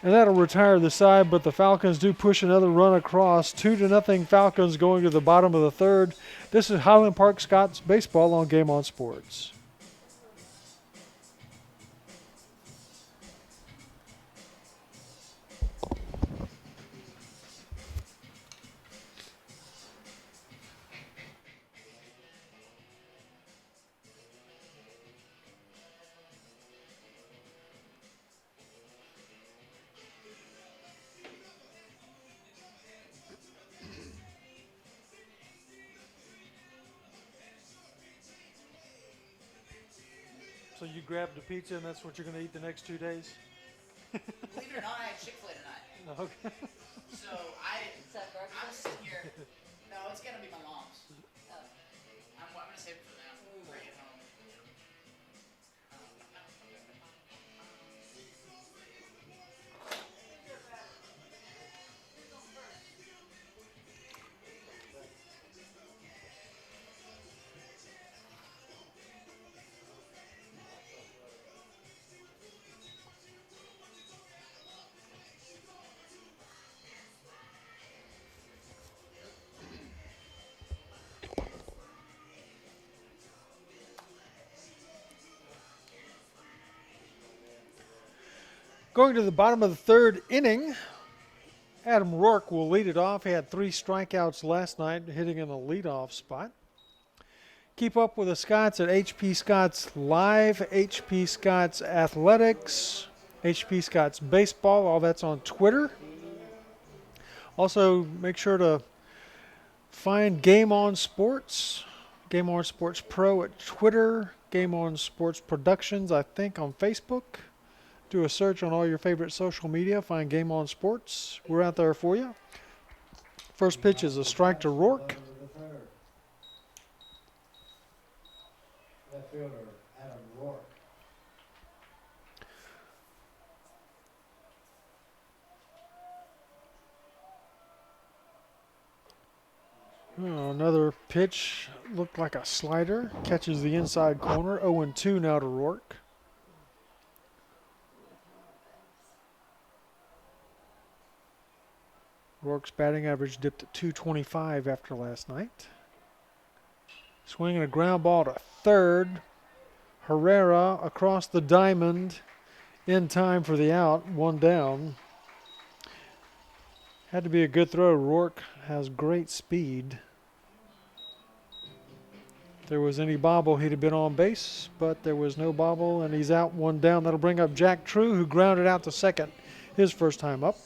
And that'll retire the side, but the Falcons do push another run across. 2-0 Falcons going to the bottom of the third. This is Highland Park Scots baseball on GameOn Sports. So you grabbed a pizza and that's what you're going to eat the next 2 days? Believe it or not, I had Chick-fil-A tonight. Okay. So Is that I'm breakfast? sitting here. No, it's gonna be my mom's. Oh. I'm gonna save it for them. Bring it home. Going to the bottom of the third inning, Adam Rourke will lead it off. He had 3 strikeouts last night, hitting in the leadoff spot. Keep up with the Scots at HP Scots Live, HP Scots Athletics, HP Scots Baseball. All that's on Twitter. Also, make sure to find Game On Sports, Game On Sports Pro at Twitter, Game On Sports Productions, I think, on Facebook. Do a search on all your favorite social media. Find Game On Sports. We're out there for you. First pitch is a strike to Rourke. Bottom of the third. Left fielder, Adam Rourke. Oh, another pitch looked like a slider. Catches the inside corner. 0-2 now to Rourke. Rourke's batting average dipped to 225 after last night. Swinging a ground ball to third. Herrera across the diamond in time for the out. 1 down. Had to be a good throw. Rourke has great speed. If there was any bobble, he'd have been on base, but there was no bobble, and he's out. 1 down. That'll bring up Jack True, who grounded out to second his first time up.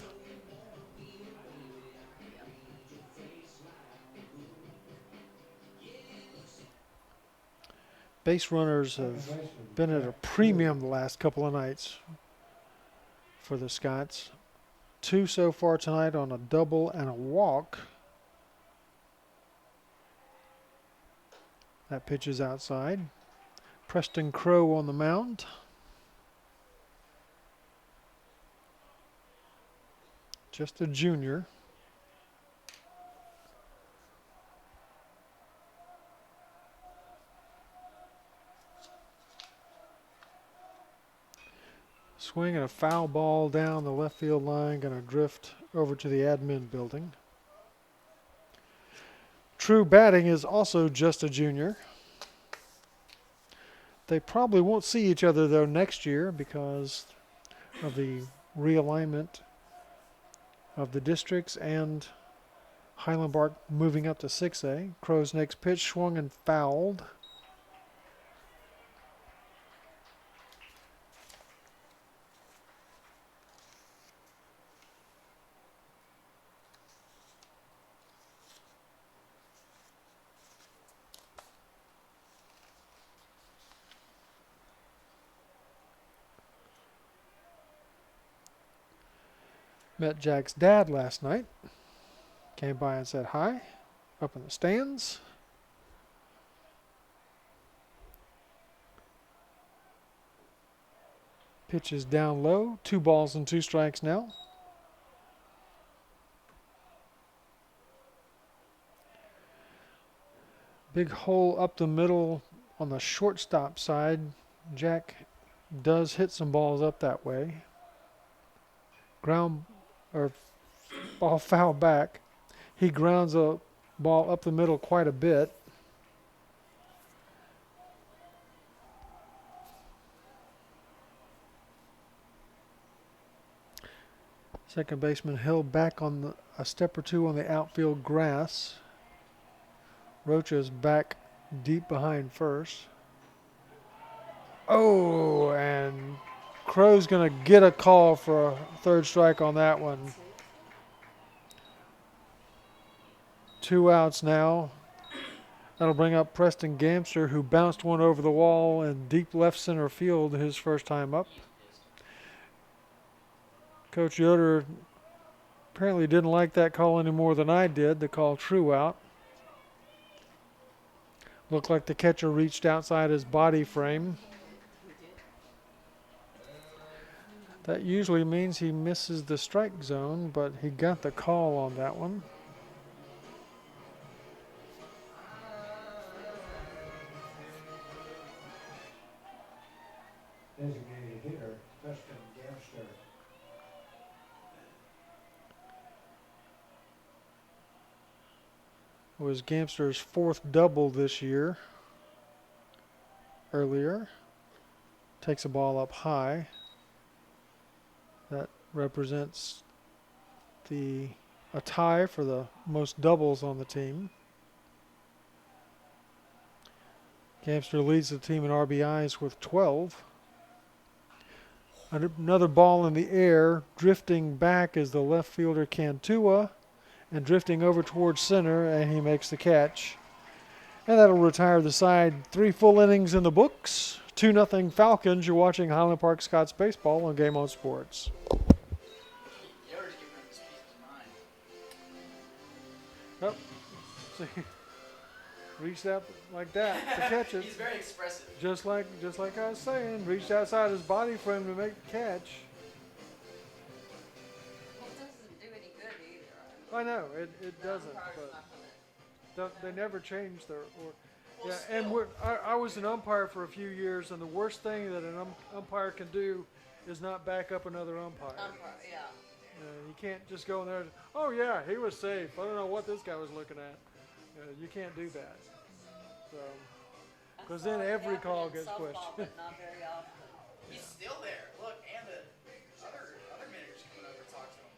Base runners have been at a premium the last couple of nights for the Scots. 2 so far tonight on a double and a walk. That pitch is outside. Preston Crow on the mound. Just a junior. Swing and a foul ball down the left field line, going to drift over to the admin building. True batting is also just a junior. They probably won't see each other, though, next year because of the realignment of the districts and Highland Park moving up to 6A. Crow's next pitch swung and fouled. Met Jack's dad last night. Came by and said hi up in the stands. Pitch is down low. 2 balls and 2 strikes now. Big hole up the middle on the shortstop side. Jack does hit some balls up that way. Ground or ball foul back. He grounds a ball up the middle quite a bit. Second baseman Hill back on a step or two on the outfield grass. Rocha's back deep behind first. Oh, and Crow's going to get a call for a 3rd strike on that one. 2 outs now. That'll bring up Preston Gamster, who bounced one over the wall in deep left center field his first time up. Coach Yoder apparently didn't like that call any more than I did, the call true out. Looked like the catcher reached outside his body frame. That usually means he misses the strike zone, but he got the call on that one. Designated hitter, Preston Gamster. It was Gamster's 4th double this year. Earlier. Takes a ball up high. That represents a tie for the most doubles on the team. Gamster leads the team in RBIs with 12. Another ball in the air, drifting back is the left fielder Cantua, and drifting over towards center, and he makes the catch. And that'll retire the side. 3 full innings in the books. 2-0 Falcons. You're watching Highland Park Scots baseball on GameOn Sports. Yoder's giving him his piece of Yep. mind. See, reached out like that to catch it. He's very expressive. Just like I was saying, reached outside his body frame to make the catch. Well, it doesn't do any good either. I know it doesn't, Umpire's but not gonna- they never changed their. Well, Yeah, and I was an umpire for a few years, and the worst thing that an umpire can do is not back up another umpire. Yeah. You can't just go in there and, oh yeah, he was safe. I don't know what this guy was looking at. You can't do that. So, because then every call gets questioned. But not very often. He's still there. Look, and the other manager's coming over to talk to him.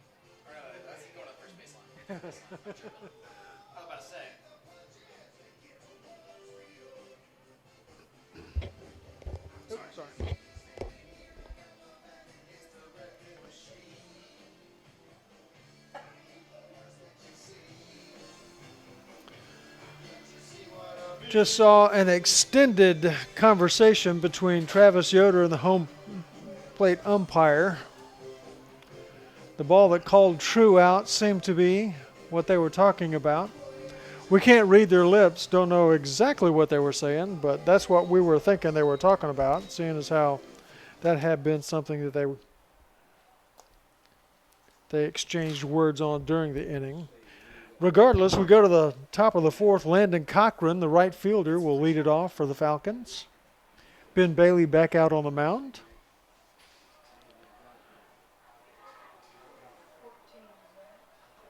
Or no, that's going to the first baseline. I was about to say. Oops, sorry. Just saw an extended conversation between Travis Yoder and the home plate umpire. The ball that called true out seemed to be what they were talking about. We can't read their lips, don't know exactly what they were saying, but that's what we were thinking they were talking about, seeing as how that had been something that they exchanged words on during the inning. Regardless, we go to the top of the 4th. Landon Cochran, the right fielder, will lead it off for the Falcons. Ben Bailey back out on the mound.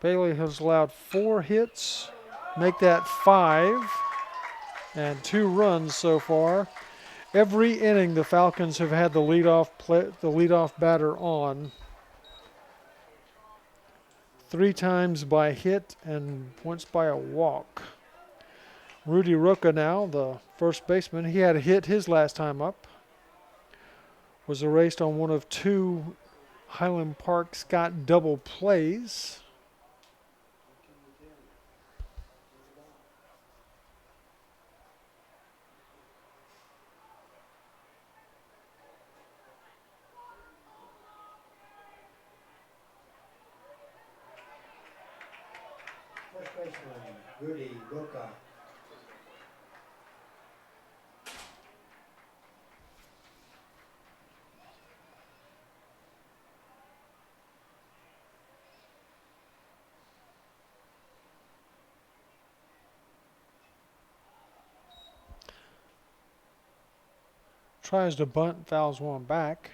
Bailey has allowed 4 hits, make that 5, and 2 runs so far. Every inning, the Falcons have had the leadoff batter on 3 times by hit and once by a walk. Rudy Roca now, the first baseman, he had a hit his last time up. Was erased on one of 2 Highland Park Scott double plays. First baseman, Rudy Roca. Tries to bunt, fouls one back.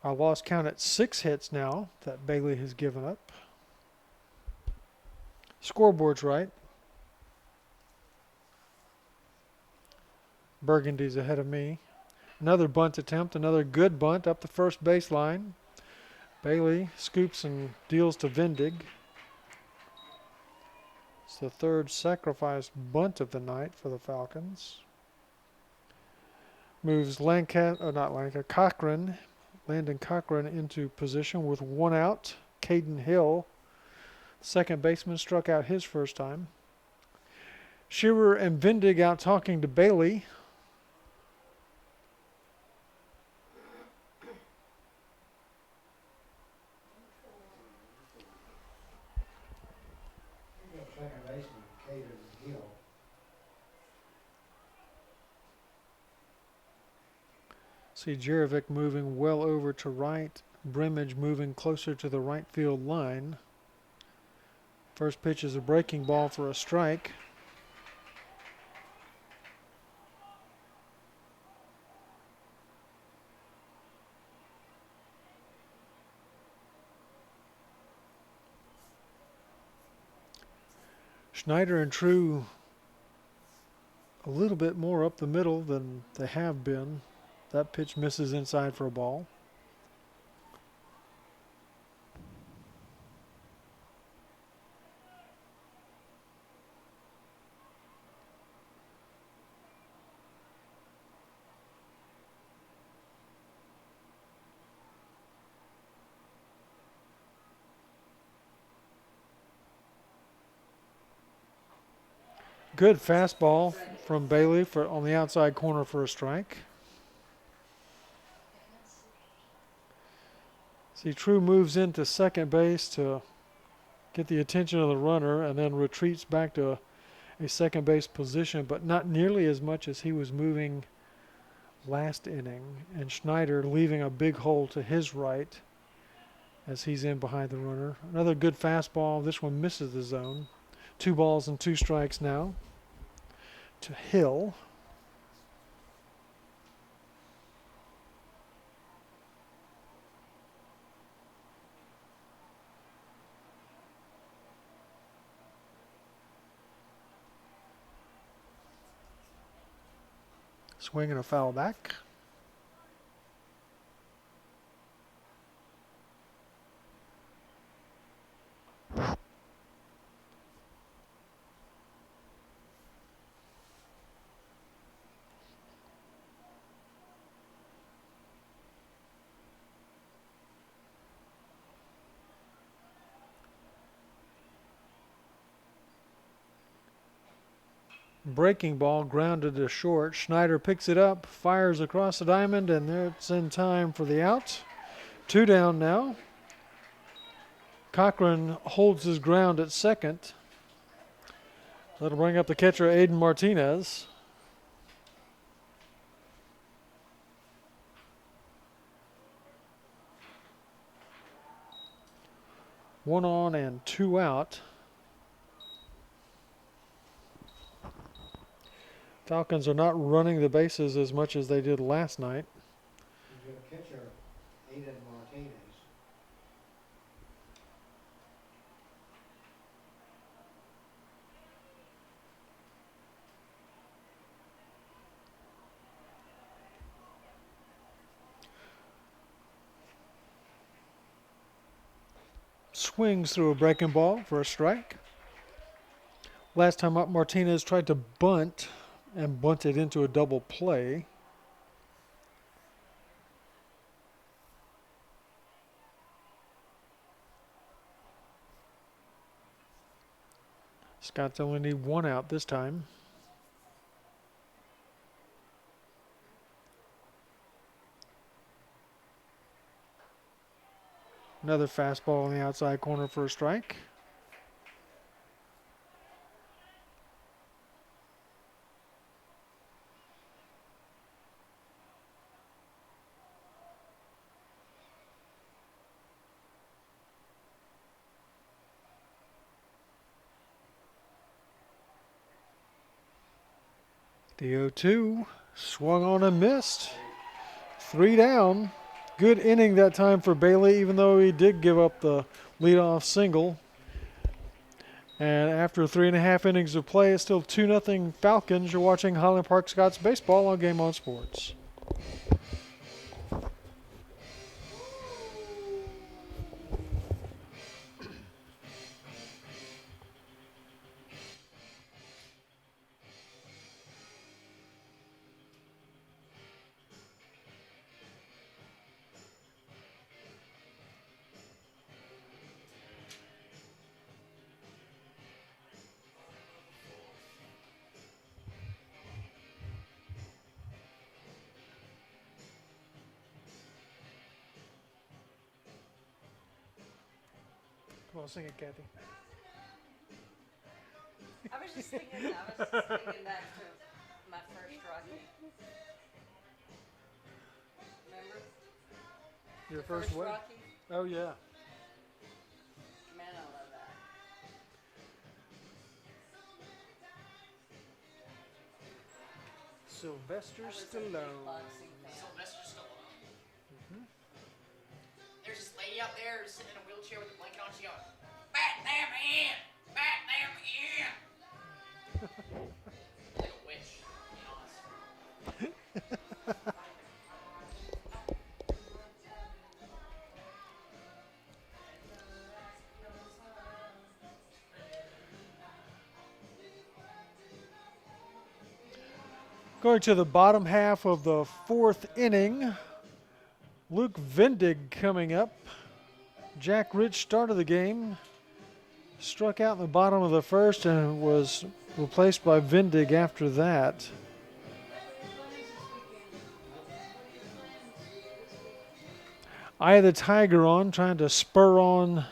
I lost count at 6 hits now that Bailey has given up. Scoreboard's right. Burgundy's ahead of me. Another bunt attempt, another good bunt up the first baseline. Bailey scoops and deals to Vendig. It's the 3rd sacrifice bunt of the night for the Falcons. Moves Landon Cochran into position with 1 out. Caden Hill, second baseman, struck out his first time. Shearer and Vendig out talking to Bailey. Second baseman, Caden Hill. See Jerovic moving well over to right. Brimage moving closer to the right field line. First pitch is a breaking ball for a strike. Schneider and True a little bit more up the middle than they have been. That pitch misses inside for a ball. Good fastball from Bailey on the outside corner for a strike. See, True moves into second base to get the attention of the runner and then retreats back to a second base position, but not nearly as much as he was moving last inning. And Schneider leaving a big hole to his right as he's in behind the runner. Another good fastball. This one misses the zone. 2 balls and 2 strikes now to Hill. Swing and a foul back. Breaking ball grounded to short. Schneider picks it up, fires across the diamond, and there it's in time for the out. 2 down now. Cochran holds his ground at second. That'll bring up the catcher, Aiden Martinez. One on and 2 out. Falcons are not running the bases as much as they did last night. are Aiden Martinez. Swings through a breaking ball for a strike. Last time up, Martinez tried to bunt and bunted into a double play. Scots only need one out this time. Another fastball on the outside corner for a strike. The 0-2 swung on and missed. 3 down. Good inning that time for Bailey, even though he did give up the leadoff single. And after 3.5 innings of play, it's still 2-0 Falcons. You're watching Highland Park Scots baseball on GameOn Sports. Come on, sing it, Kathy. I was just thinking back to my first Rocky. Remember? Your The first what? Rocky? Oh, yeah. Man, I love that. Sylvester I was a Stallone. big boxing fan. Sylvester Stallone. There's this lady out there sitting in a wheelchair with a blanket on. She goes, "Bat them in! Bat them in!" Like a witch, to be honest. Going to the bottom half of the 4th inning. Luke Vendig coming up. Jack Rich started the game. Struck out in the bottom of the 1st and was replaced by Vendig after that. Eye of the Tiger on, trying to spur on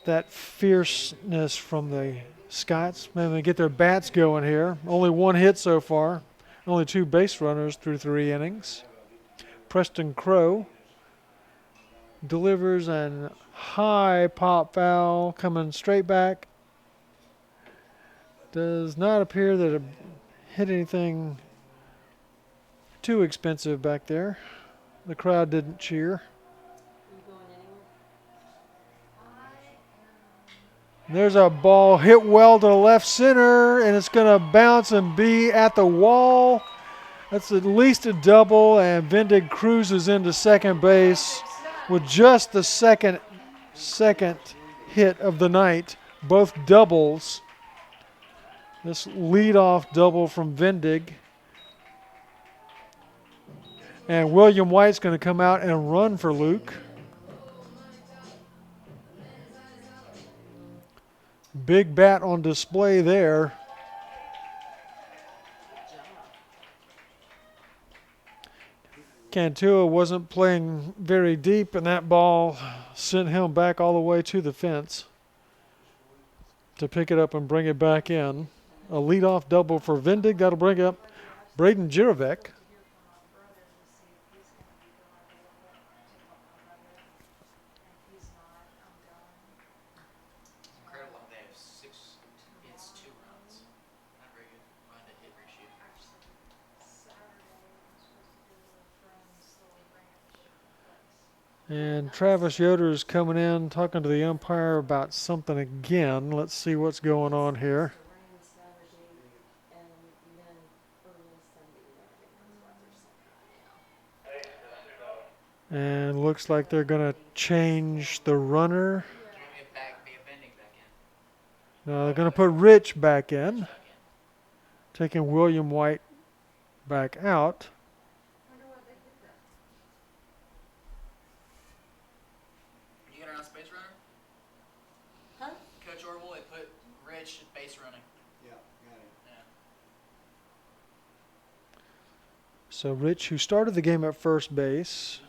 that fierceness from the Scots. Maybe they get their bats going here. Only 1 hit so far. Only 2 base runners through 3 innings. Preston Crow delivers an high pop foul coming straight back. Does not appear that it hit anything too expensive back there. The crowd didn't cheer. There's a ball hit well to the left center, and it's going to bounce and be at the wall. That's at least a double, and Vendig cruises into second base with just the second hit of the night. Both doubles. This leadoff double from Vendig. And William White's going to come out and run for Luke. Big bat on display there. Cantua wasn't playing very deep, and that ball sent him back all the way to the fence to pick it up and bring it back in. A leadoff double for Vendig. That'll bring up Braden Jirovec. Incredible how they have 6 hits, 2 runs. Not very good run to hit ratio. And Travis Yoder is coming in, talking to the umpire about something again. Let's see what's going on here. Rain Saturday and then early Sunday morning is what they're saying. And looks like they're going to change the runner. Be a bending back in. No, they're going to put Rich back in, taking William White back out. You get around space runner? Huh? Coach Orville, they put Rich base running. Yeah, got it. Yeah. So Rich, who started the game at first base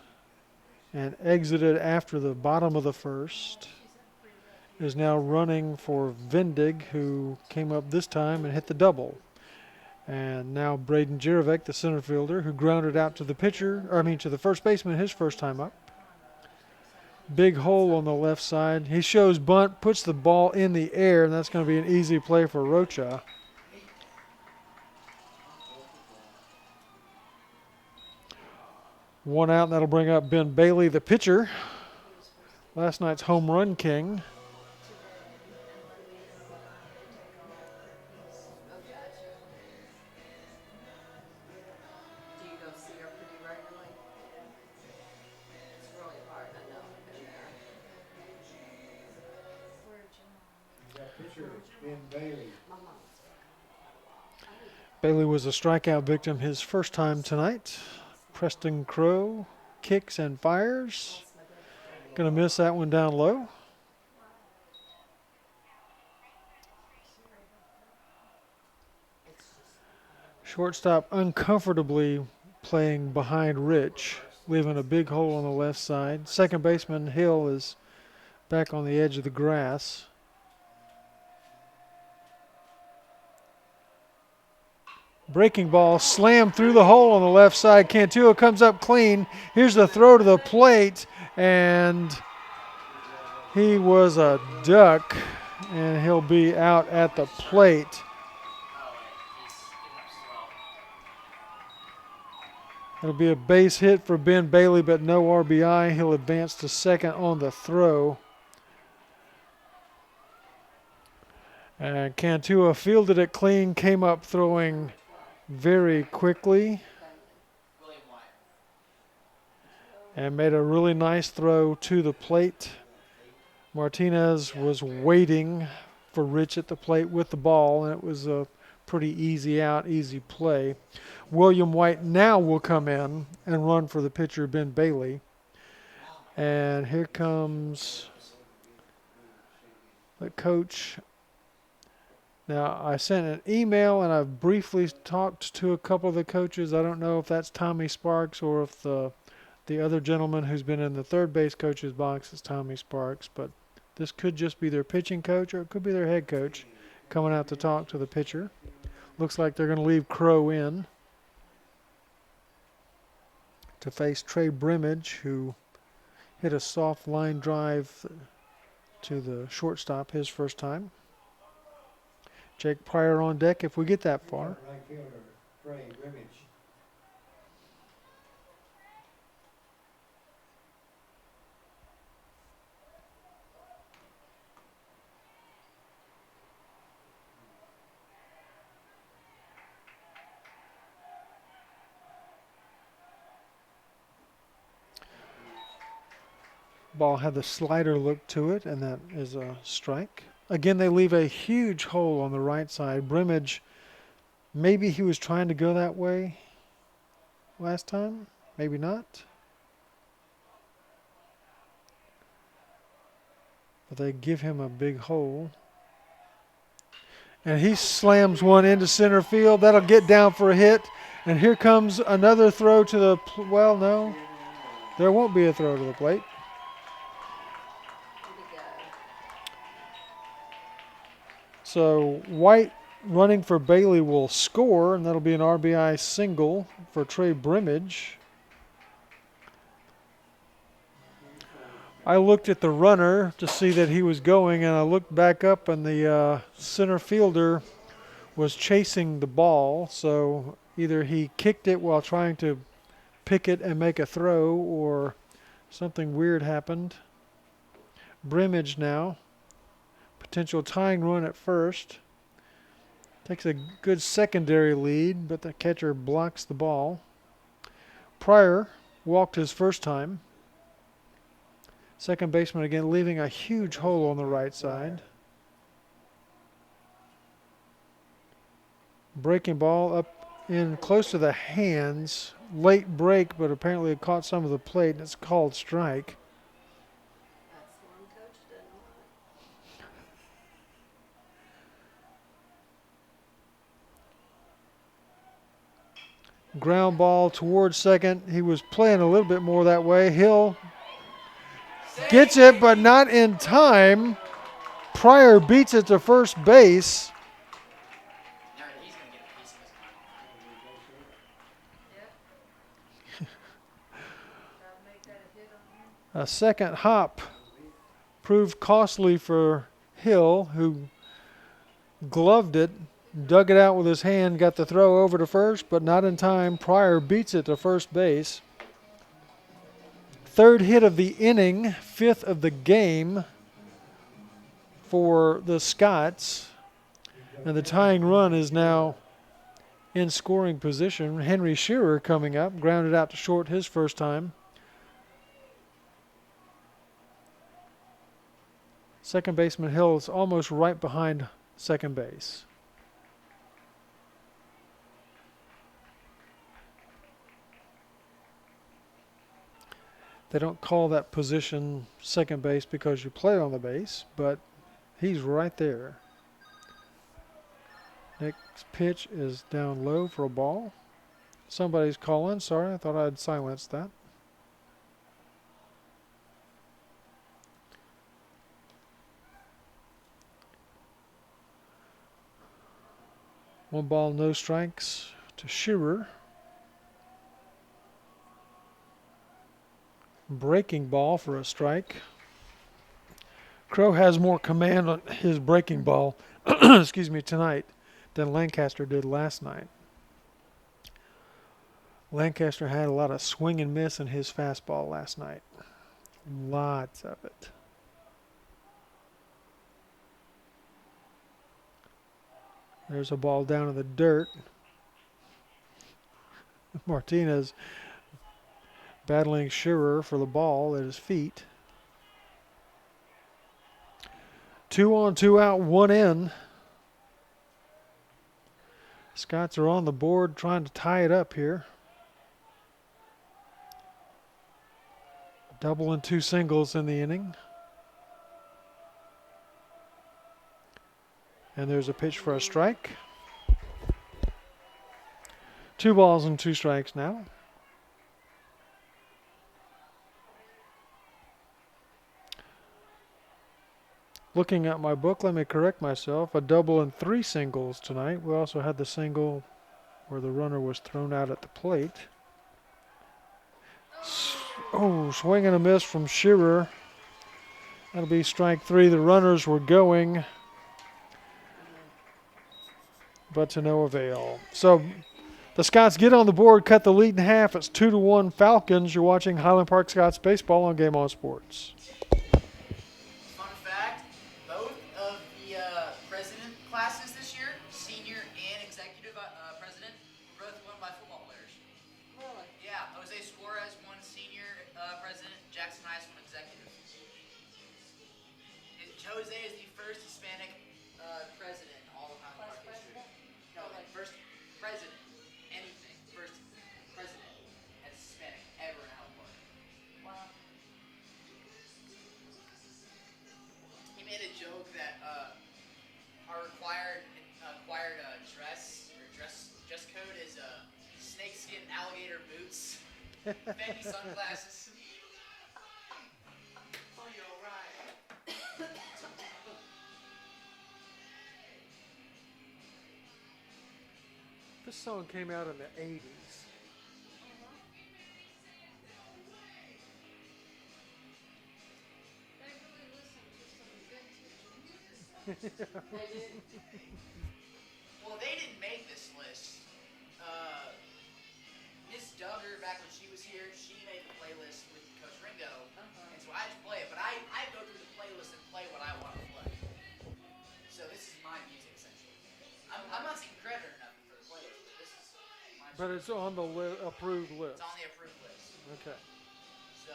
and exited after the bottom of the first, is now running for Vendig, who came up this time and hit the double. And now Braden Jirovic, the center fielder, who grounded out to the pitcher, to the first baseman his first time up. Big hole on the left side. He shows bunt, puts the ball in the air, and that's going to be an easy play for Rocha. One out, and that'll bring up Ben Bailey, the pitcher. Last night's home run king. Do you go see her pretty regularly? It's really hard, I know, I've been there. That pitcher, Ben Bailey. My mom's Bailey was a strikeout victim his first time tonight. Preston Crow kicks and fires. Gonna miss that one down low. Shortstop uncomfortably playing behind Rich, leaving a big hole on the left side. Second baseman Hill is back on the edge of the grass. Breaking ball slammed through the hole on the left side. Cantua comes up clean. Here's the throw to the plate, and he was a duck, and he'll be out at the plate. Oh, he's getting up slow. It'll be a base hit for Ben Bailey, but no RBI. He'll advance to second on the throw. And Cantua fielded it clean, came up throwing very quickly, William White. and made a really nice throw to the plate. Martinez was waiting for Rich at the plate with the ball, and it was a pretty easy out, easy play. William White now will come in and run for the pitcher, Ben Bailey. And here comes the coach. Now, I sent an email and I've briefly talked to a couple of the coaches. I don't know if that's Tommy Sparks or if the other gentleman who's been in the third base coach's box is Tommy Sparks, but this could just be their pitching coach or it could be their head coach coming out to talk to the pitcher. Looks like they're going to leave Crow in to face Trey Brimage, who hit a soft line drive to the shortstop his first time. Jake Pryor on deck if we get that far. Right fielder, Trey Brimage. Ball had the slider look to it, and that is a strike. Again, they leave a huge hole on the right side. Brimage, maybe he was trying to go that way last time, maybe not. But they give him a big hole. And he slams one into center field. That'll get down for a hit. And here comes another throw to the, well, no, there won't be a throw to the plate. So White running for Bailey will score, and that'll be an RBI single for Trey Brimage. I looked at the runner to see that he was going, and I looked back up, and the center fielder was chasing the ball. So either he kicked it while trying to pick it and make a throw, or Something weird happened. Brimage now. Potential tying run at first. Takes a good secondary lead, but the catcher blocks the ball. Pryor walked his first time. Second baseman again leaving a huge hole on the right side. Breaking ball up in close to the hands. Late break, but apparently it caught some of the plate, and it's called strike. That's the one coach didn't want. Ground ball towards second. He was playing a little bit more that way. Hill gets it, but not in time. Pryor beats it to first base. No, he's gonna get a piece of his mind. Yep. Gotta make that a hit on here. A second hop proved costly for Hill, who gloved it, dug it out with his hand, got the throw over to first, but not in time. Pryor beats it to first base. Third hit of the inning, fifth of the game for the Scots. And the tying run is now in scoring position. Henry Shearer coming up, grounded out to short his first time. Second baseman Hill is almost right behind second base. They don't call that position second base because you play on the base, but he's right there. Next pitch is down low for a ball. Somebody's calling. Sorry, I thought I'd silenced that. One ball, no strikes to Shearer. Breaking ball for a strike. Crow has more command on his breaking ball, excuse me, tonight than Lancaster did last night. Lancaster had a lot of swing and miss in his fastball last night. Lots of it. There's a ball down in the dirt. Martinez battling Shearer for the ball at his feet. 2 on, 2 out, 1 in. Scots are on the board trying to tie it up here. Double and 2 singles in the inning. And there's a pitch for a strike. 2 balls and 2 strikes now. Looking at my book, let me correct myself. A double and 3 singles tonight. We also had the single where the runner was thrown out at the plate. Swing and a miss from Shearer. That'll be strike 3. The runners were going, but to no avail. So the Scots get on the board, cut the lead in half. It's 2-1 Falcons. You're watching Highland Park Scots baseball on GameOn Sports. Fun fact, both of the president classes this year, senior and executive president, were both won by football players. Really? Yeah, Jose Suarez won senior president, Jackson Ice won executive. Jose is the first Hispanic president in all of Highland Park history. No, like first president, anything, first president as Hispanic ever in Highland Park. Wow. He made a joke that our required dress code is snakeskin alligator boots, Fendi sunglasses. Are you alright? This song came out in the 80s. They really listened to some vintage music. They did. Well, they didn't make this list. Miss Duggar, back when she was here, she made the playlist with Coach Ringo But it's on the approved list. It's on the approved list. Okay. So,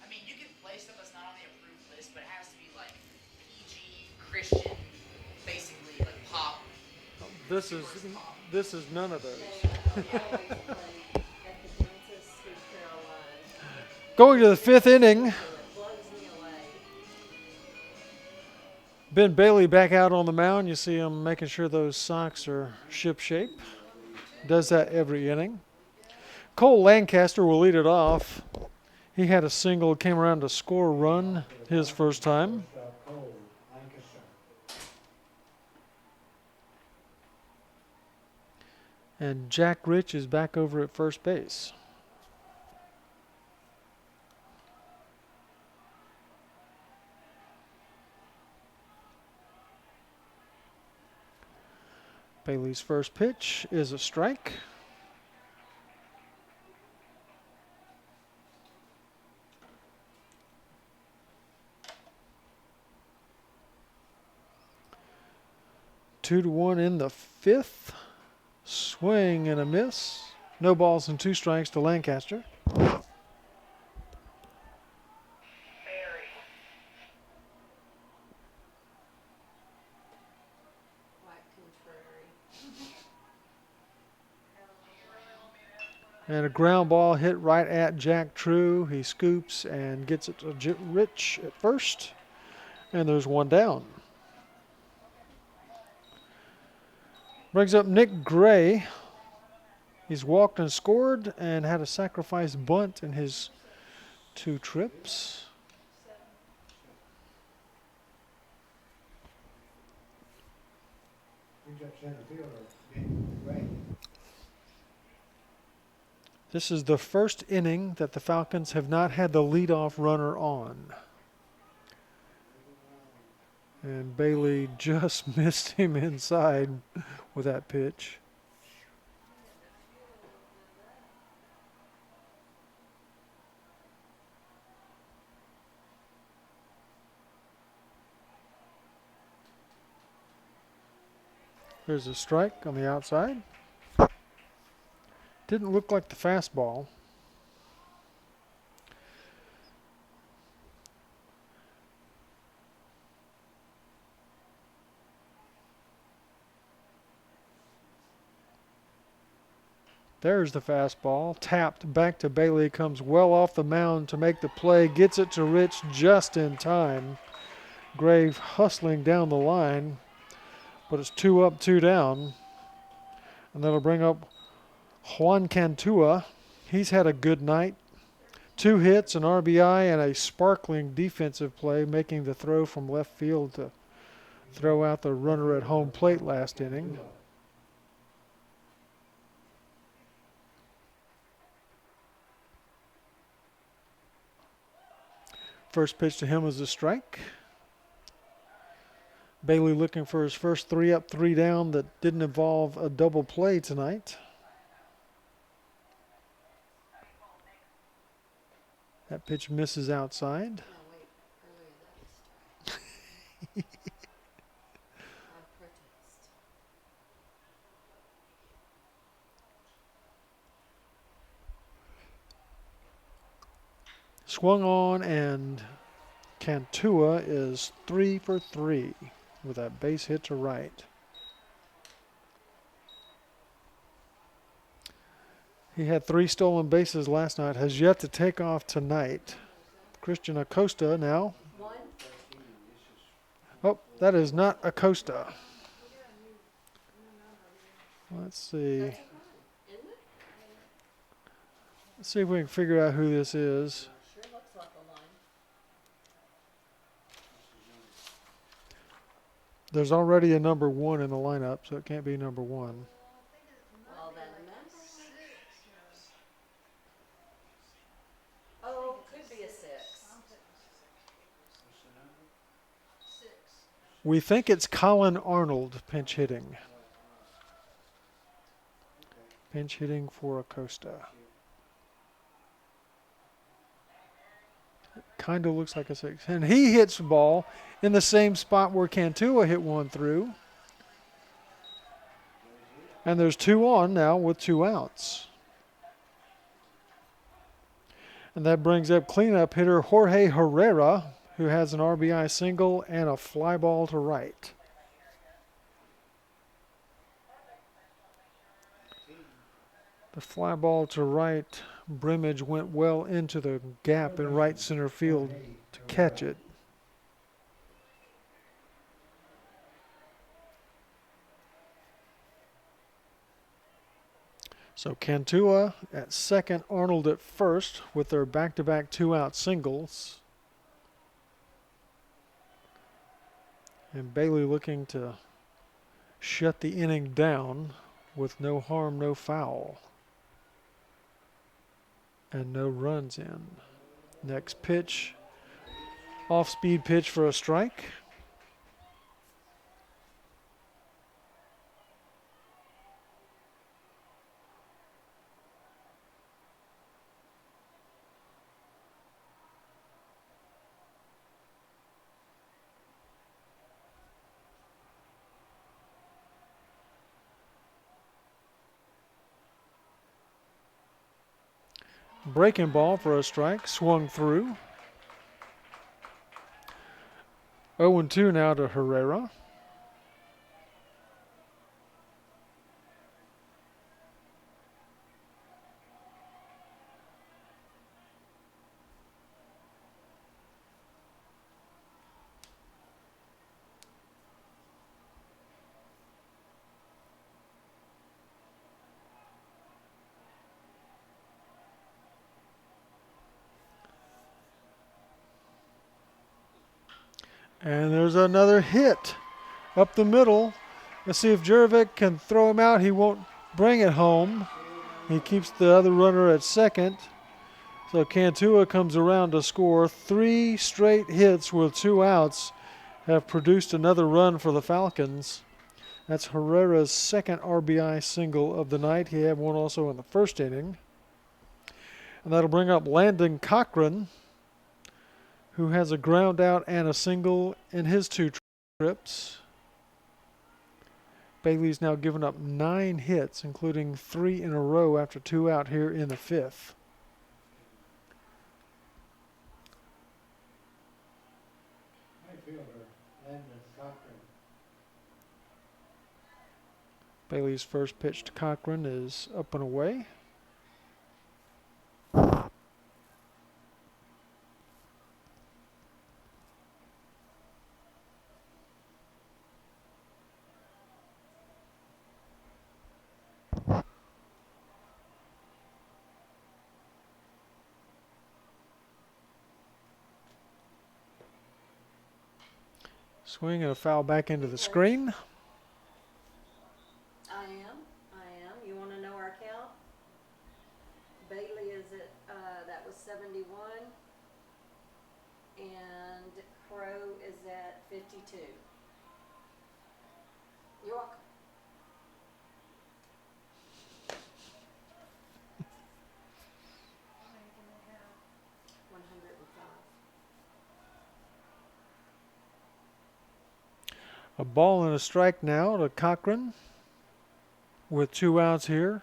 I mean, you can play stuff that's not on the approved list, but it has to be like PG, Christian, basically like pop. This is none of those. Going to the 5th inning. Ben Bailey back out on the mound. You see him making sure those socks are ship shape. Does that every inning. Cole Lancaster will lead it off. He had a single, came around to score a run his first time. Cole, Lancaster. And Jack Rich is back over at first base. Bailey's first pitch is a strike. Two to one in the 5th. Swing and a miss. No balls and 2 strikes to Lancaster. And a ground ball hit right at Jack True. He scoops and gets it to Rich at first. And there's one down. Brings up Nick Gray. He's walked and scored and had a sacrifice bunt in his 2 trips. He's up center fielder, great. This is the first inning that the Falcons have not had the leadoff runner on. And Bailey just missed him inside with that pitch. There's a strike on the outside. Didn't look like the fastball. There's the fastball. Tapped back to Bailey. Comes well off the mound to make the play. Gets it to Rich just in time. Gray hustling down the line. But it's 2 up, 2 down. And that'll bring up Juan Cantua. He's had a good night. 2 hits, an RBI, and a sparkling defensive play, making the throw from left field to throw out the runner at home plate last inning. First pitch to him was a strike. Bailey looking for his first 3 up, 3 down that didn't involve a double play tonight. That pitch misses outside. Swung on, and Cantua is 3 for 3 with that base hit to right. He had 3 stolen bases last night, has yet to take off tonight. Christian Acosta now. Oh, that is not Acosta. Let's see. Let's see if we can figure out who this is. Sure looks like a line. There's already a number 1 in the lineup, so it can't be number 1. Well, then a mess. Oh, could be a 6. We think it's Colin Arnold pinch hitting. Pinch hitting for Acosta. Kind of looks like a 6. And he hits the ball in the same spot where Cantua hit one through. And there's 2 on now with 2 outs. And that brings up cleanup hitter Jorge Herrera, who has an RBI single and a fly ball to right. The fly ball to right, Brimage went well into the gap in right center field to catch it. So Cantua at second, Arnold at first with their back-to-back 2-out singles. And Bailey looking to shut the inning down with no harm, no foul. And no runs in. Next pitch, off-speed pitch for a strike. Breaking ball for a strike, swung through. 0-2 now to Herrera. And there's another hit up the middle. Let's see if Jurevich can throw him out. He won't bring it home. He keeps the other runner at second. So Cantua comes around to score. 3 straight hits with 2 outs have produced another run for the Falcons. That's Herrera's second RBI single of the night. He had one also in the first inning. And that'll bring up Landon Cochran, who has a ground out and a single in his 2 trips. Bailey's now given up 9 hits, including 3 in a row after 2 out here in the 5th. Bailey's first pitch to Cochran is up and away. Swing and a foul back into the screen. I am. You want to know our count? Bailey is at, that was 71. And Crow is at 52. You're welcome. A ball and a strike now to Cochran with 2 outs here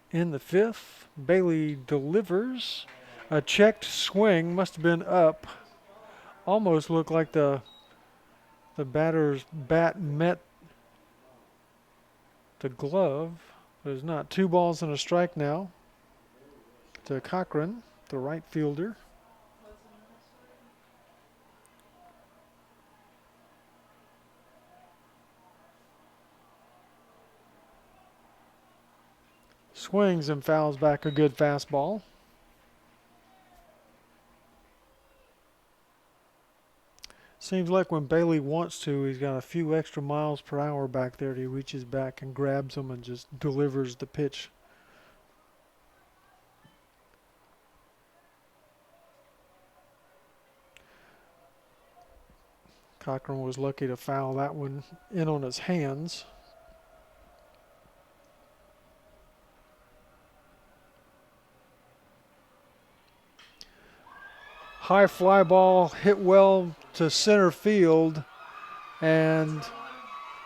in the 5th. Bailey delivers a checked swing, must have been up. Almost looked like the batter's bat met the glove. There's not. 2 balls and a strike now to Cochran, the right fielder. Swings and fouls back a good fastball. Seems like when Bailey wants to, he's got a few extra miles per hour back there. He reaches back and grabs them and just delivers the pitch. Cochran was lucky to foul that one in on his hands. High fly ball hit well to center field, and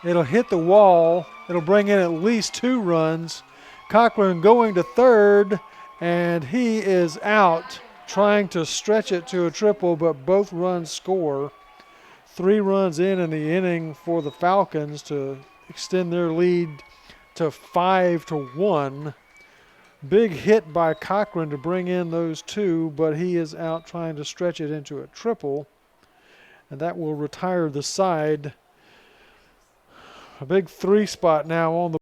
it'll hit the wall It'll bring in at least 2 runs. Cochran going to third, and he is out, trying to stretch it to a triple, but both runs score. 3 runs in the inning for the Falcons to extend their lead to 5-1. Big hit by Cochran to bring in those 2, but he is out trying to stretch it into a triple, and that will retire the side. A big 3 spot now on the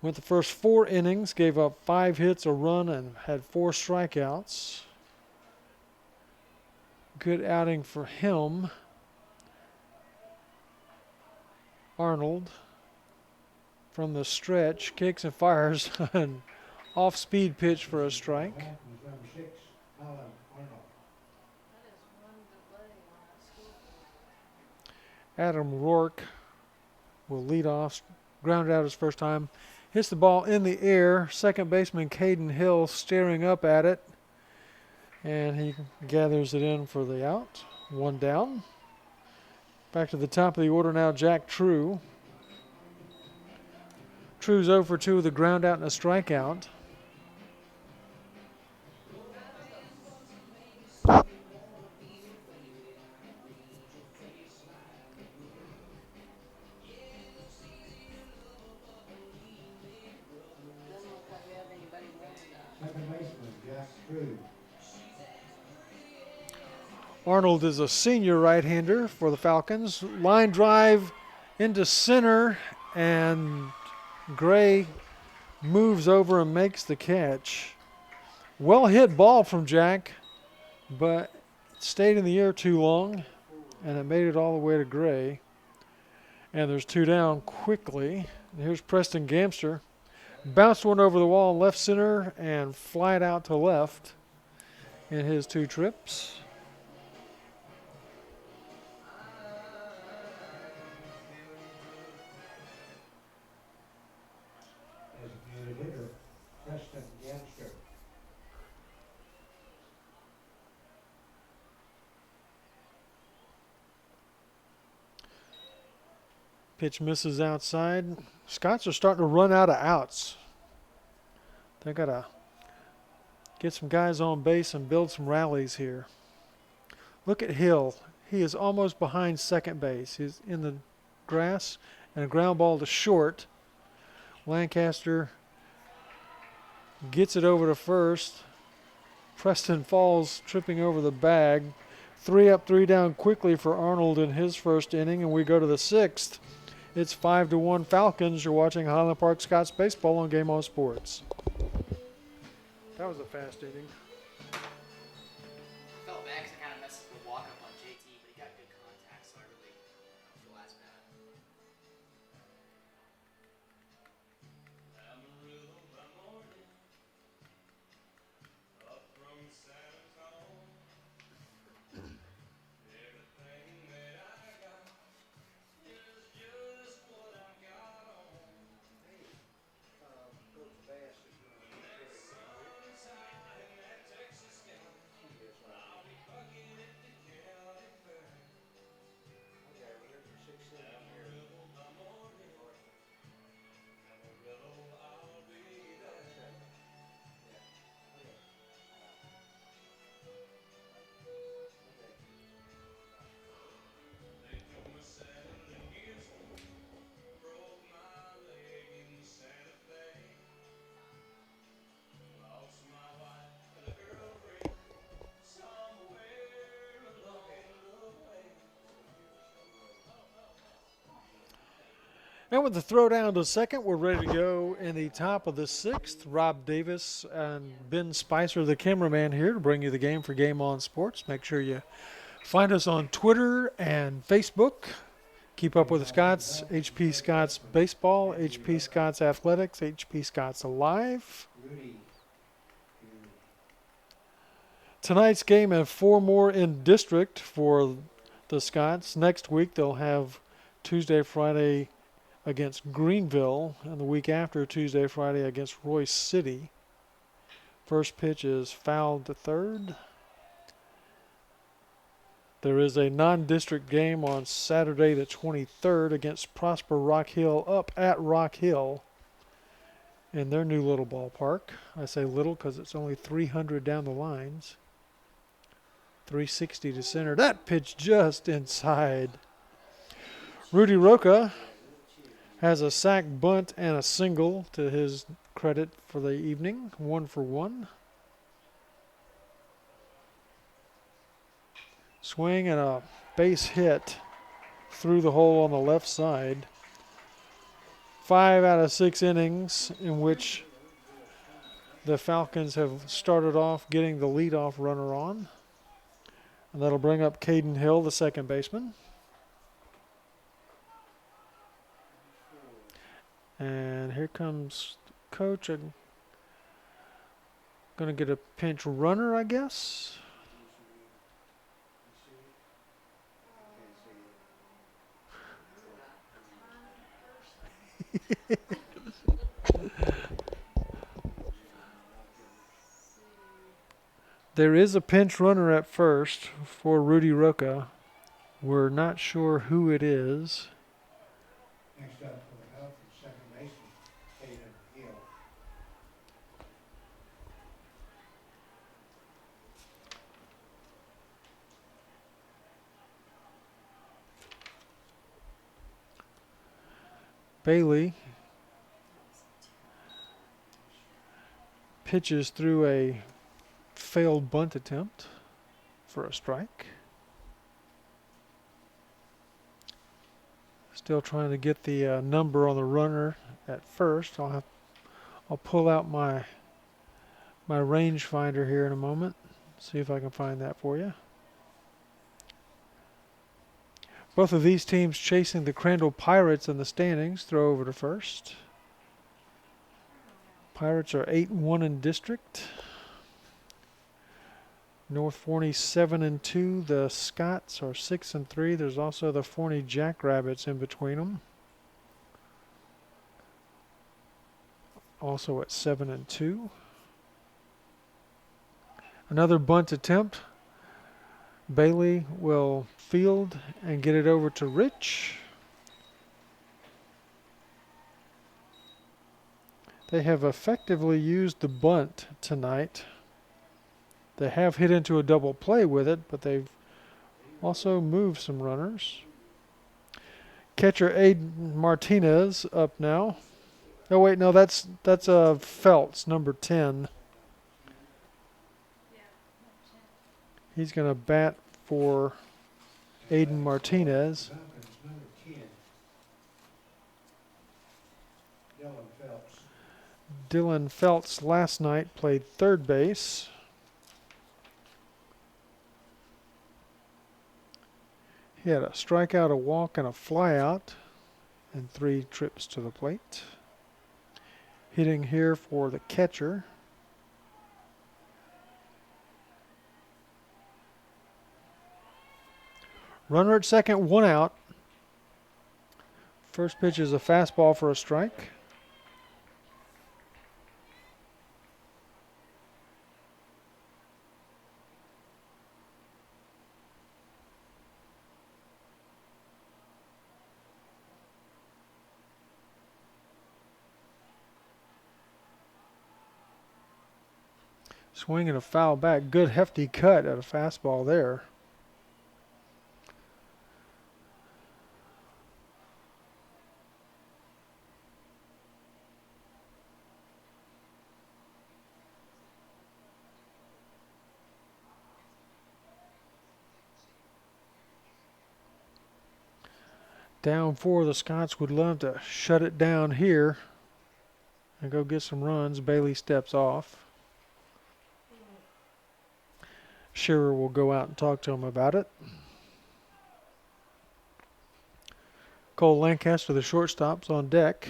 went the first 4 innings, gave up 5 hits, a run, and had 4 strikeouts. Good outing for him. Arnold from the stretch kicks and fires an off-speed pitch for a strike. Number 6, Colin Arnold. That is one delay on that score. Adam Rourke will lead off, grounded out his first time. Hits the ball in the air. Second baseman Caden Hill staring up at it. And he gathers it in for the out. 1 down. Back to the top of the order now, Jack True. True's 0 for 2 with a ground out and a strikeout. Doesn't look like we have anybody warmed up. Second baseman, Jack True. Arnold is a senior right-hander for the Falcons. Line drive into center, and Gray moves over and makes the catch. Well hit ball from Jack, but it stayed in the air too long, and it made it all the way to Gray. And there's 2 down quickly. And here's Preston Gamster. Bounced one over the wall in left center and flied out to left in his 2 trips. Designated hitter, Preston Gamster. Pitch misses outside. Scots are starting to run out of outs. They got to get some guys on base and build some rallies here. Look at Hill. He is almost behind second base. He's in the grass, and a ground ball to short. Lancaster gets it over to first. Preston falls, tripping over the bag. 3 up, 3 down quickly for Arnold in his first inning, and we go to the 6th. It's 5-1 Falcons. You're watching Highland Park Scots baseball on GameOn Sports. That was a fast inning. I felt bad because I kind of messed with the walk up on JT, but he got good contact, so I really don't feel as bad. Coach Bass is going to carry it. Okay, well, there's a 6-7 here. And with the throw down to second, we're ready to go in the top of the 6th. Rob Davis and Ben Spicer, the cameraman, here to bring you the game for GameOn Sports. Make sure you find us on Twitter and Facebook. Keep up with the Scots, HP Scots Baseball, HP Scots Athletics, HP Scots Alive. Tonight's game have 4 more in district for the Scots. Next week they'll have Tuesday, Friday against Greenville, and the week after Tuesday, Friday against Royce City. First pitch is fouled to third. There is a non-district game on Saturday the 23rd against Prosper Rock Hill up at Rock Hill in their new little ballpark. I say little because it's only 300 down the lines. 360 to center. That pitch just inside. Rudy Roca has a sac, bunt, and a single to his credit for the evening. 1 for 1. Swing and a base hit through the hole on the left side. 5 out of 6 innings in which the Falcons have started off getting the leadoff runner on. And that'll bring up Caden Hill, the second baseman. And here comes Coach. I'm going to get a pinch runner, I guess. There is a pinch runner at first for Rudy Roca. We're not sure who it is. Next up for the help is second baseman, Caden Hill. Bailey pitches through a failed bunt attempt for a strike. Still trying to get the number on the runner at first. I'll pull out my rangefinder here in a moment. See if I can find that for you. Both of these teams chasing the Crandall Pirates in the standings. Throw over to first. Pirates are 8-1 in district. North Forney 7-2. The Scots are 6-3. There's also the Forney Jackrabbits in between them. Also at 7-2. Another bunt attempt. Bailey will field and get it over to Rich. They have effectively used the bunt tonight. They have hit into a double play with it, but they've also moved some runners. Catcher Aiden Martinez up now. Oh wait, no, that's Feltz, number 10. He's gonna bat for Aiden Martinez. Falcons, number 10. Dylan Phelps. Dylan Feltz last night played third base. He had a strikeout, a walk, and a flyout, and 3 trips to the plate. Hitting here for the catcher. Runner at second, 1 out. First pitch is a fastball for a strike. Swing and a foul back. Good hefty cut at a fastball there. Down 4, the Scots would love to shut it down here and go get some runs. Bailey steps off. Shearer will go out and talk to him about it. Cole Lancaster, the shortstop's on deck.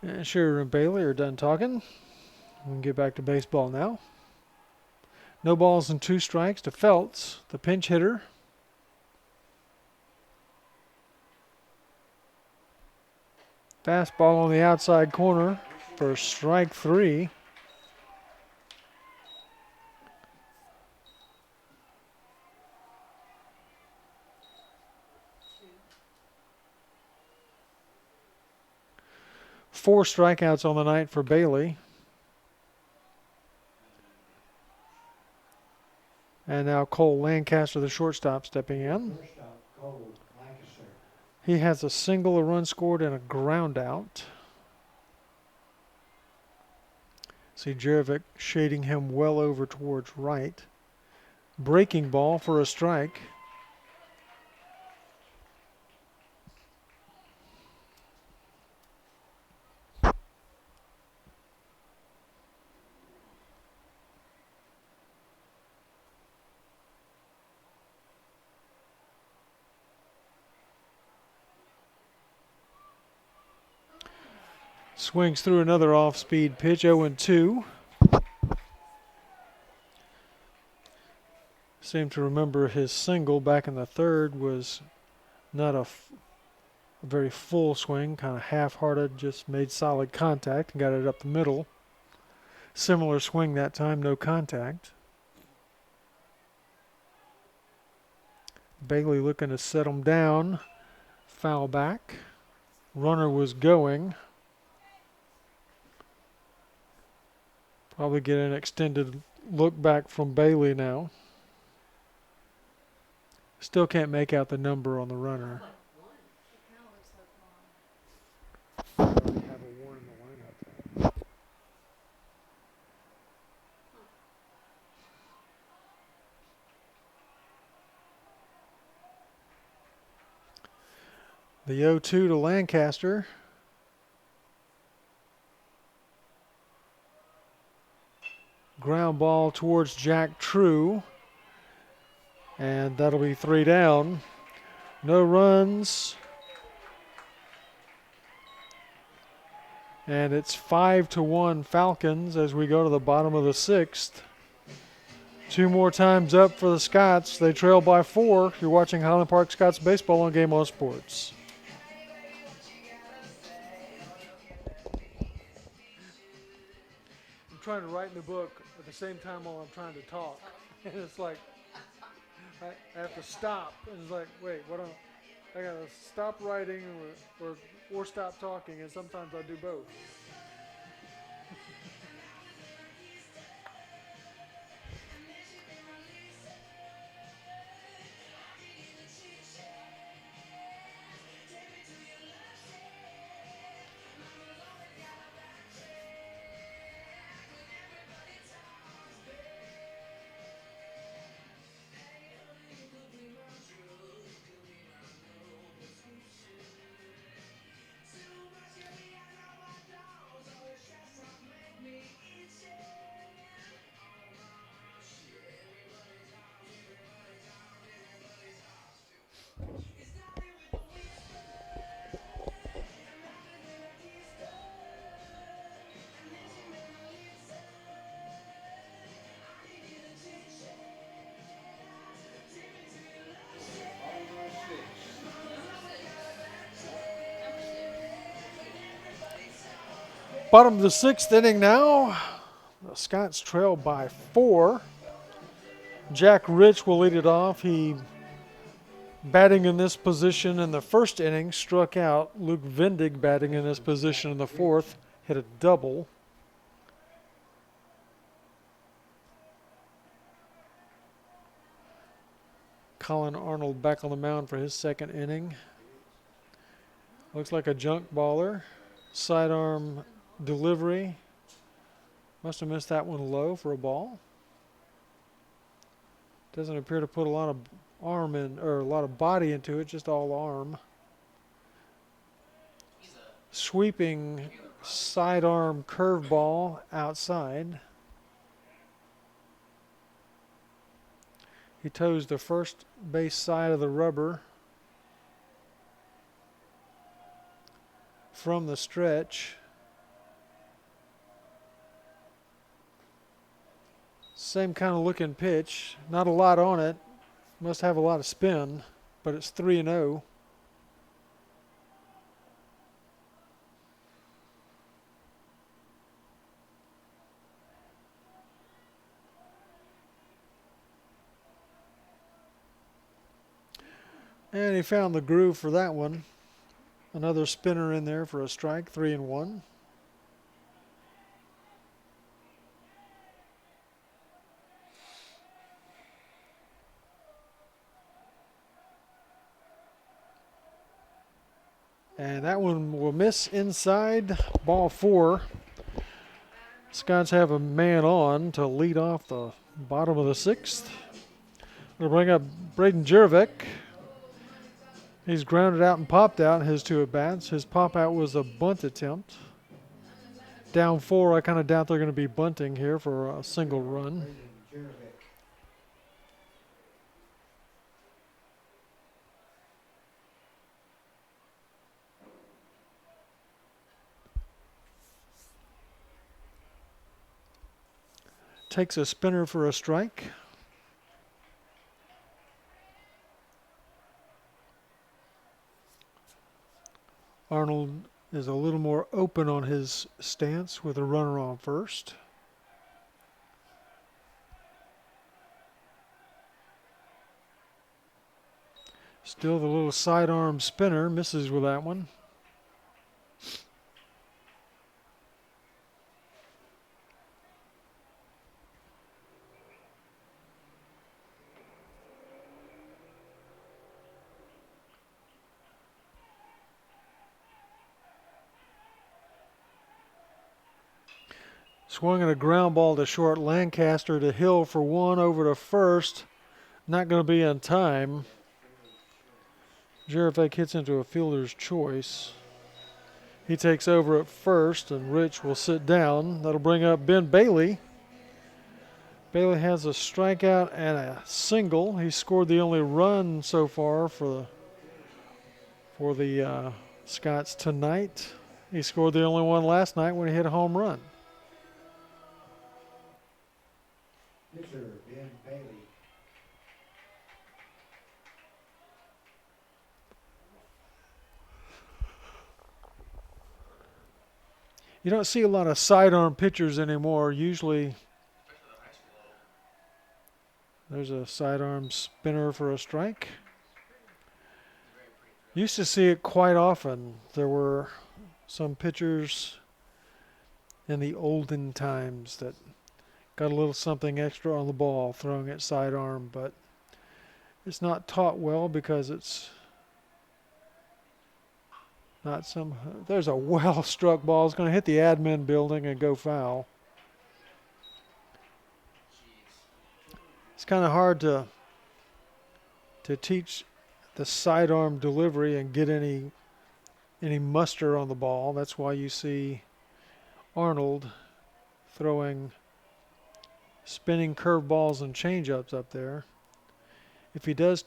And Shearer and Bailey are done talking. We can get back to baseball now. No balls and 2 strikes to Feltz, the pinch hitter. Fastball on the outside corner for strike 3. Four strikeouts on the night for Bailey. And now Cole Lancaster, the shortstop, stepping in. Shortstop, Cole Lancaster. He has a single, a run scored, and a ground out. See Jerevic shading him well over towards right. Breaking ball for a strike. Swings through another off-speed pitch, 0-2. Seem to remember his single back in the third was not a very full swing, kind of half-hearted, just made solid contact and got it up the middle. Similar swing that time, no contact. Bailey looking to set him down. Foul back. Runner was going. Probably get an extended look back from Bailey now. Still can't make out the number on the runner. The 0-2 to Lancaster. Ground ball towards Jack True. And that'll be 3 down. No runs. And it's 5-1 Falcons as we go to the bottom of the 6th. 2 more times up for the Scots. They trail by 4. You're watching Highland Park Scots baseball on GameOn Sports. I'm trying to write in the book at the same time while I'm trying to talk. And it's like, I have to stop. And it's like, wait, what am I gotta stop writing or stop talking, and sometimes I do both. Bottom of the sixth inning now. The Scots trail by 4. Jack Rich will lead it off. He, batting in this position in the first inning, struck out. Luke Vendig, batting in this position in the fourth, hit a double. Colin Arnold back on the mound for his second inning. Looks like a junk baller. Sidearm delivery. Must have missed that one low for a ball. Doesn't appear to put a lot of arm in, or a lot of body into it, just all arm. Sweeping sidearm curveball outside. He toes the first base side of the rubber from the stretch. Same kind of looking pitch. Not a lot on it. Must have a lot of spin, but it's 3-0. And he found the groove for that one. Another spinner in there for a strike, 3-1. And that one will miss inside, ball 4. Scots have a man on to lead off the bottom of the 6th. We'll bring up Braden Jervik. He's grounded out and popped out his 2 at-bats. His pop-out was a bunt attempt. Down 4, I kind of doubt they're going to be bunting here for a single run. Takes a spinner for a strike. Arnold is a little more open on his stance with a runner on first. Still the little sidearm spinner, misses with that one. Swung at a ground ball to short. Lancaster to Hill for 1 over to first. Not going to be in time. Jervik hits into a fielder's choice. He takes over at first, and Rich will sit down. That'll bring up Ben Bailey. Bailey has a strikeout and a single. He scored the only run so far for the Scots tonight. He scored the only one last night when he hit a home run. Pitcher Ben Bailey. You don't see a lot of sidearm pitchers anymore. Usually there's a sidearm spinner for a strike. Used to see it quite often. There were some pitchers in the olden times that got a little something extra on the ball throwing it sidearm, but it's not taught well because it's not some. There's a well struck ball. It's going to hit the admin building and go foul. Jeez. It's kind of hard to teach the sidearm delivery and get any muster on the ball. That's why you see Arnold throwing spinning curveballs and changeups up there. If he does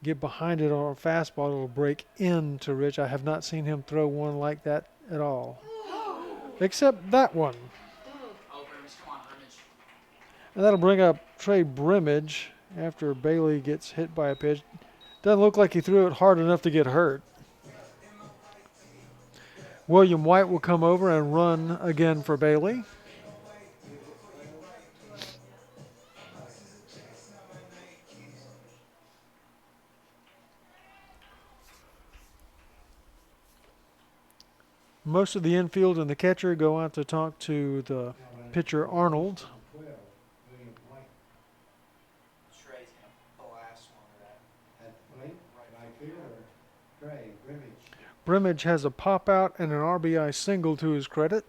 get behind it on a fastball, it'll break into Rich. I have not seen him throw one like that at all, except that one. Oh, Grimmage, come on, Grimmage. And that'll bring up Trey Brimage after Bailey gets hit by a pitch. Doesn't look like he threw it hard enough to get hurt. William White will come over and run again for Bailey. Most of the infield and the catcher go out to talk to the pitcher Arnold. 12, William White. Trey's gonna blast one of that. At Blake, right field, or Trey, Grimmage. Brimage has a pop out and an RBI single to his credit.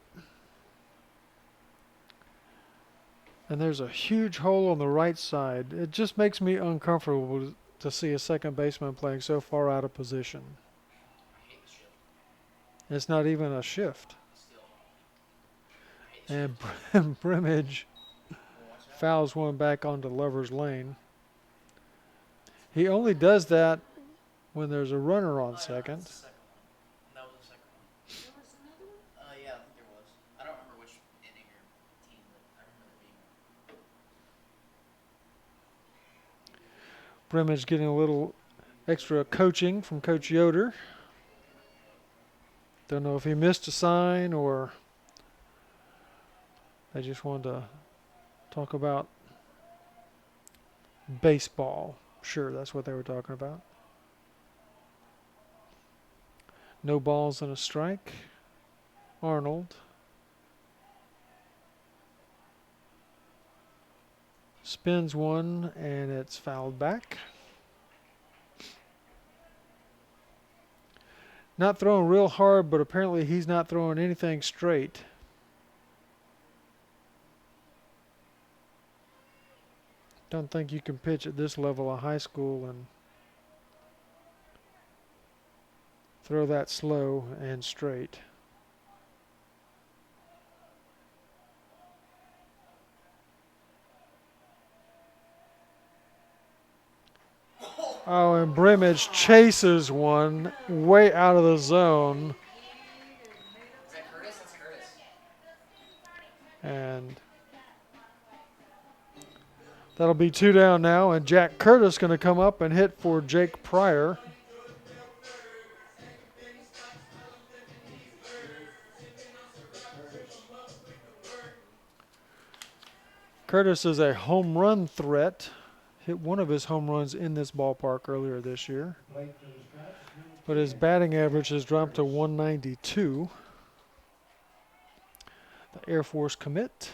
And there's a huge hole on the right side. It just makes me uncomfortable to see a second baseman playing so far out of position. I hate the shift. It's not even a shift. Still. I hate the And Brimage Watch out. fouls one back onto Lover's Lane. He only does that when there's a runner on second. That was the second one. That was the second one. There was another one? Yeah, I think there was. I don't remember which inning or team, but I remember there being one. Brimage getting a little extra coaching from Coach Yoder. Don't know if he missed a sign or they just wanted to talk about baseball. Sure, that's what they were talking about. No balls and a strike. Arnold. Spins one and it's fouled back. Not throwing real hard, but apparently he's not throwing anything straight. Don't think you can pitch at this level of high school and throw that slow and straight. Oh, and Brimage chases one way out of the zone. Is that Curtis? That's Curtis. And that'll be 2 down now. And Jack Curtis going to come up and hit for Jake Pryor. Curtis is a home run threat. Hit one of his home runs in this ballpark earlier this year. Blake for the strike. But his batting average has dropped to 192. The Air Force commit.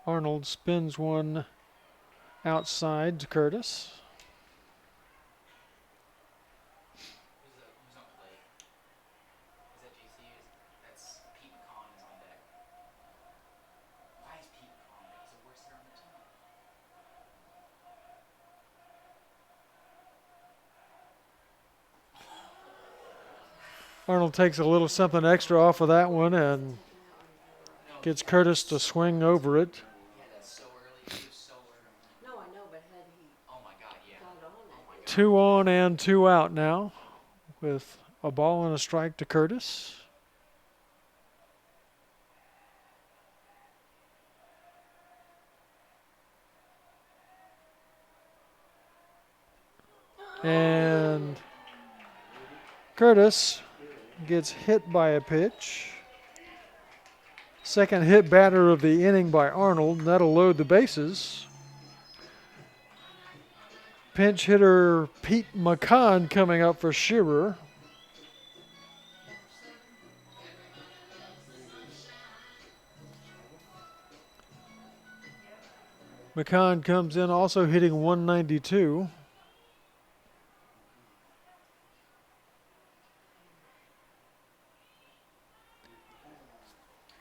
Arnold spins one outside to Curtis. Who's on plate? Is that JC? That's Pete McCon is on deck. Why is Pete McCon there? He's the worst hitter on the team. Arnold takes a little something extra off of that one and No, gets Curtis to swing over it. Yeah, that's so early. He was so early. no, I know, but had he Oh my god, yeah. got on Oh my it. god. 2 on and 2 out now with a ball and a strike to Curtis. And Curtis gets hit by a pitch. Second hit batter of the inning by Arnold. That'll load the bases. Pinch hitter Pete McCann coming up for Shearer. McCann comes in also hitting 192.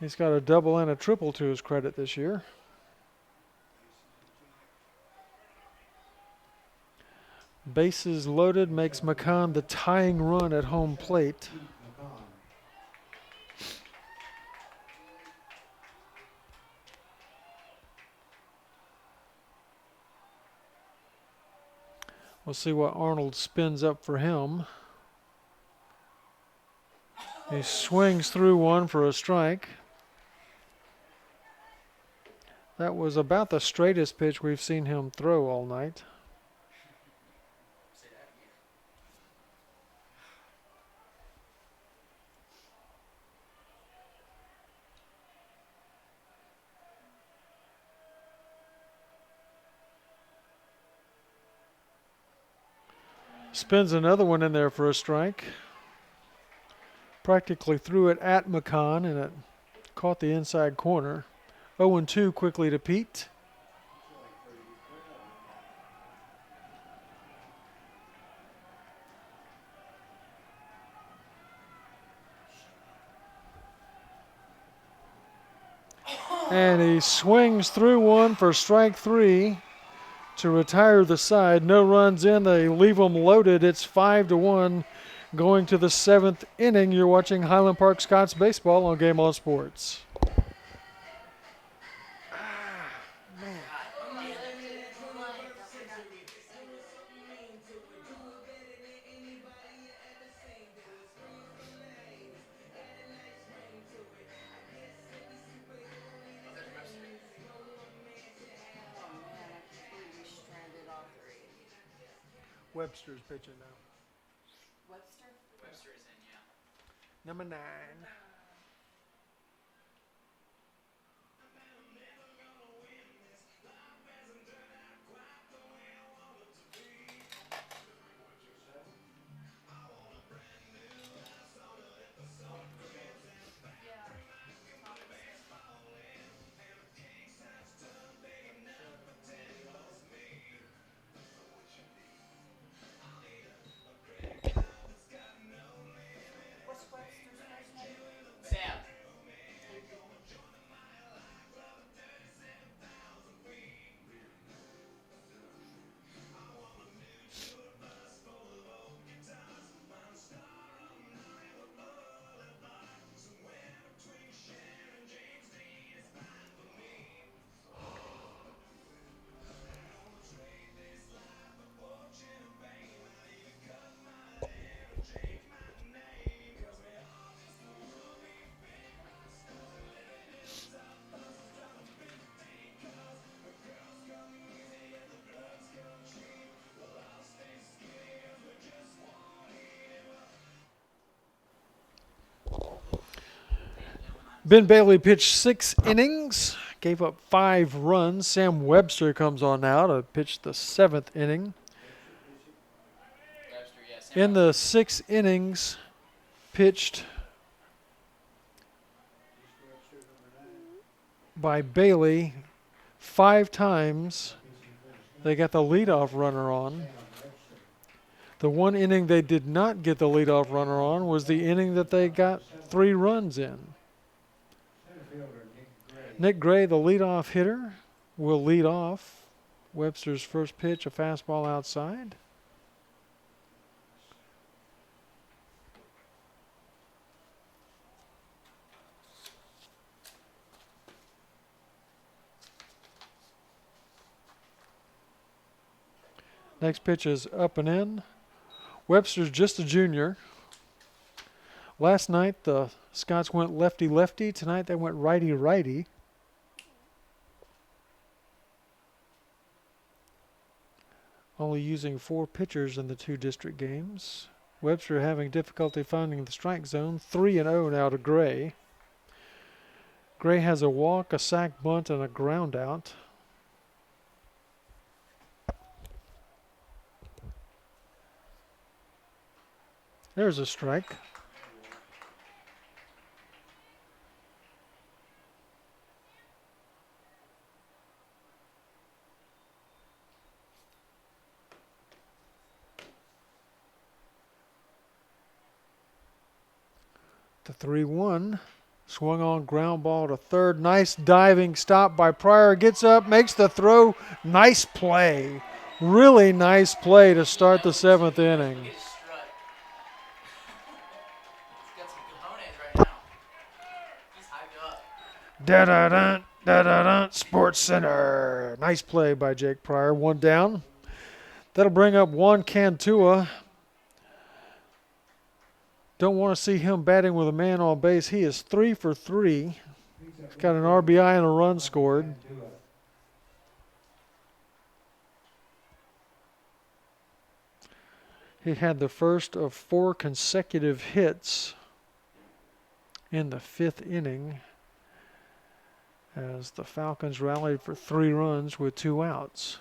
He's got a double and a triple to his credit this year. Bases loaded makes McCann the tying run at home plate. We'll see what Arnold spins up for him. He swings through one for a strike. That was about the straightest pitch we've seen him throw all night. Spins another one in there for a strike. Practically threw it at McCann and it caught the inside corner. 0-2 quickly to Pete. And he swings through one for strike three to retire the side. No runs in. They leave them loaded. It's 5-1 going to the seventh inning. You're watching Highland Park Scots baseball on GameOn Sports. Webster's pitching now. Webster? Webster is in, yeah. Number 9. What's Webster's first name? Sam. Ben Bailey pitched 6 innings, gave up 5 runs. Sam Webster comes on now to pitch the 7th inning. Webster, yes. In the 6 innings pitched by Bailey 5 times, they got the leadoff runner on. The one inning they did not get the leadoff runner on was the inning that they got 3 runs in. Nick Gray, the leadoff hitter, will lead off. Webster's first pitch, a fastball outside. Next pitch is up and in. Webster's just a junior. Last night the Scots went lefty-lefty. Tonight they went righty-righty. Only using 4 pitchers in the 2 district games. Webster having difficulty finding the strike zone. 3-0 now to Gray. Gray has a walk, a sac bunt, and a ground out. There's a strike. The 3-1. Swung on, ground ball to third. Nice diving stop by Pryor. Gets up, makes the throw. Nice play. Really nice play to start the 7th inning. Get strut. He's got some cojones right now. He's hyped up. Da-da-dun, da-da-dun, Sports Center. Nice play by Jake Pryor. 1 down. That'll bring up Juan Cantua. Don't want to see him batting with a man on base. He is 3 for 3. He's got an RBI and a run scored. He had the first of 4 consecutive hits in the 5th inning as the Falcons rallied for 3 runs with 2 outs.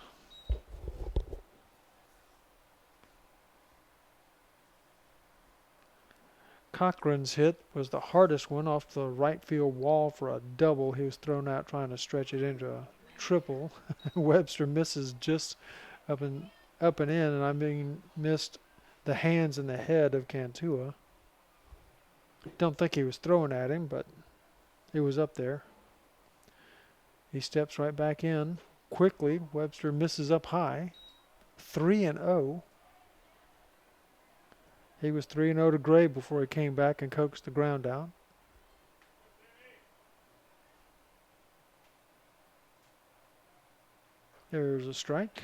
Cochran's hit was the hardest one off the right field wall for a double. He was thrown out trying to stretch it into a triple. Webster misses just up and in, and I mean missed the hands and the head of Cantua. Don't think he was throwing at him, but it was up there. He steps right back in quickly. Webster misses up high. 3-0. He was 3-0 to Gray before he came back and coaxed the ground out. There's a strike.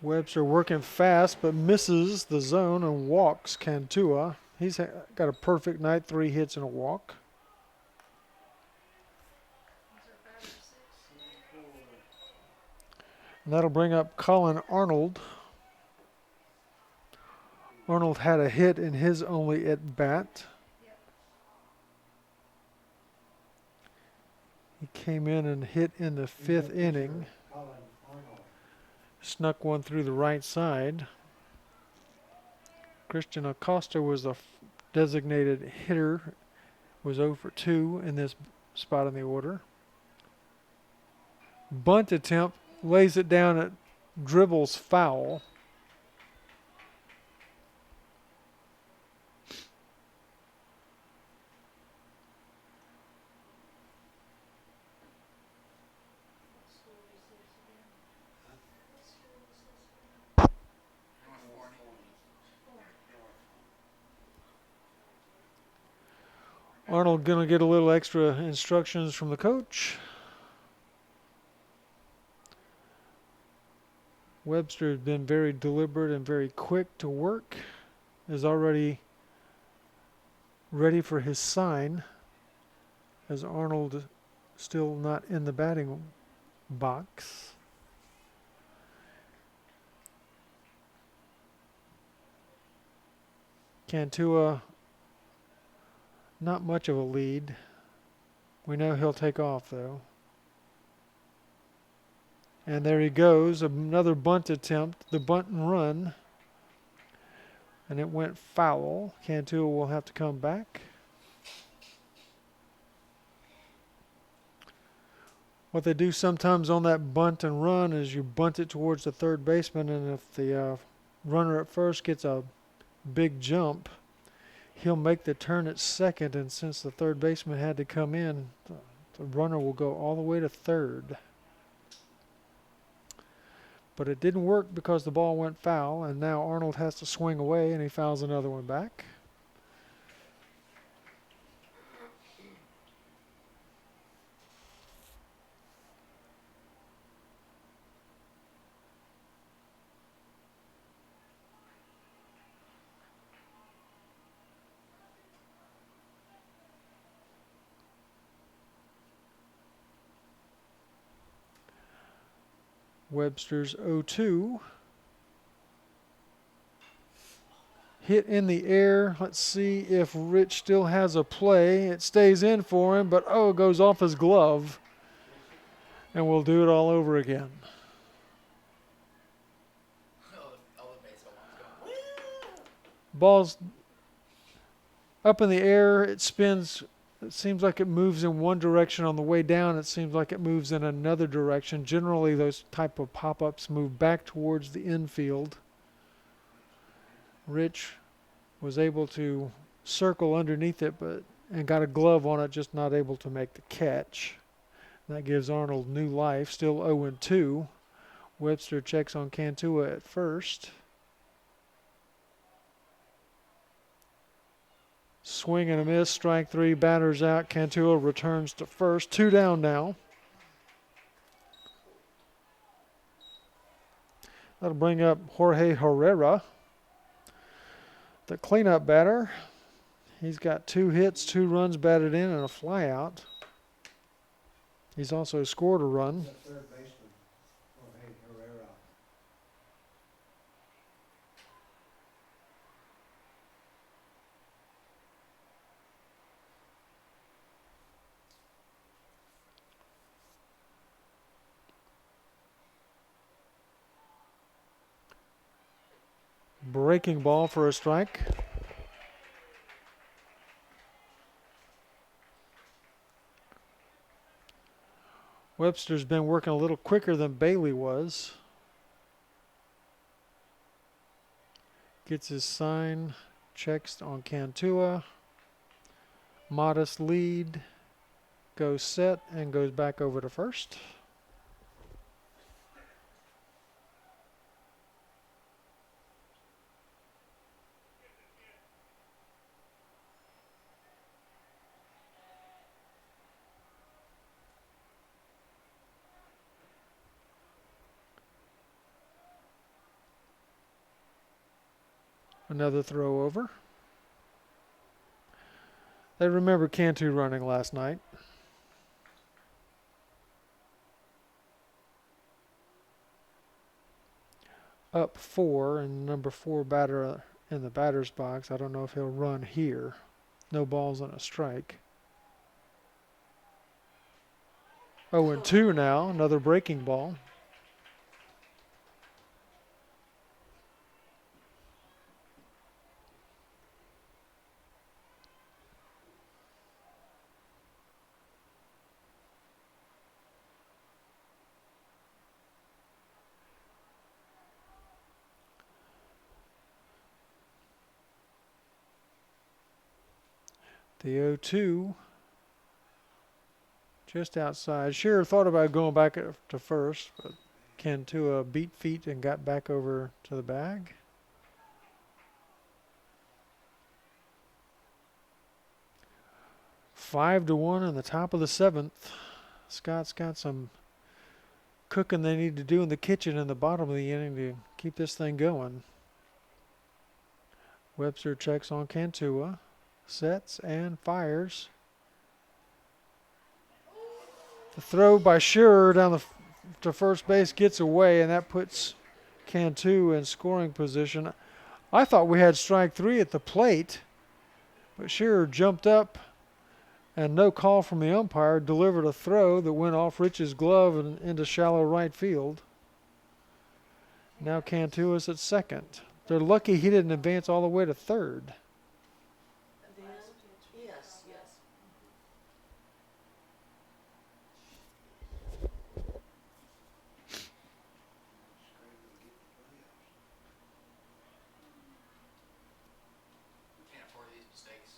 Webster working fast but misses the zone and walks Cantua. He's got a perfect night, 3 hits and a walk. And that'll bring up Colin Arnold. Arnold had a hit in his only at bat. He came in and hit in the 5th inning. Snuck one through the right side. Christian Acosta was the designated hitter. Was 0 for 2 in this spot in the order. Bunt attempt, lays it down at dribbles foul. Arnold going to get a little extra instructions from the coach. Webster has been very deliberate and very quick to work. Is already ready for his sign as Arnold still not in the batting box. Cantua, not much of a lead. We know he'll take off though. And there he goes, another bunt attempt, the bunt and run. And it went foul. Cantua will have to come back. What they do sometimes on that bunt and run is you bunt it towards the third baseman, and if the runner at first gets a big jump, he'll make the turn at second, and since the third baseman had to come in, the runner will go all the way to third. But it didn't work because the ball went foul, and now Arnold has to swing away, and he fouls another one back. Webster's 0-2. Hit in the air. Let's see if Rich still has a play. It stays in for him, but it goes off his glove. And we'll do it all over again. All the baseball moms going, woo! Ball's up in the air. It spins. It seems like it moves in one direction on the way down. It seems like it moves in another direction. Generally, those type of pop-ups move back towards the infield. Rich was able to circle underneath it, and got a glove on it, just not able to make the catch. That gives Arnold new life. Still 0-2. Webster checks on Cantua at first. Swing and a miss, strike 3, batters out. Cantua returns to first. 2 down now. That'll bring up Jorge Herrera, the cleanup batter. He's got 2 hits, 2 runs batted in, and a flyout. He's also scored a run. The third baseman, Jorge Herrera. Breaking ball for a strike. Webster's been working a little quicker than Bailey was. Gets his sign, checks on Cantua. Modest lead, goes set, and goes back over to first. Another throw over. They remember Cantu running last night. Up 4, and number 4 batter in the batter's box. I don't know if he'll run here. No balls and a strike. 0-2 now, another breaking ball. The 0-2 just outside. Shearer thought about going back to first, but Cantua beat feet and got back over to the bag. Five to 1 in the top of the 7th. Scott's got some cooking they need to do in the kitchen in the bottom of the inning to keep this thing going. Webster checks on Cantua. Sets and fires. The throw by Shearer down to first base gets away, and that puts Cantu in scoring position. I thought we had strike 3 at the plate, but Shearer jumped up, and no call from the umpire, delivered a throw that went off Rich's glove and into shallow right field. Now Cantu is at second. They're lucky he didn't advance all the way to third. Yes, yes. We can't afford these mistakes.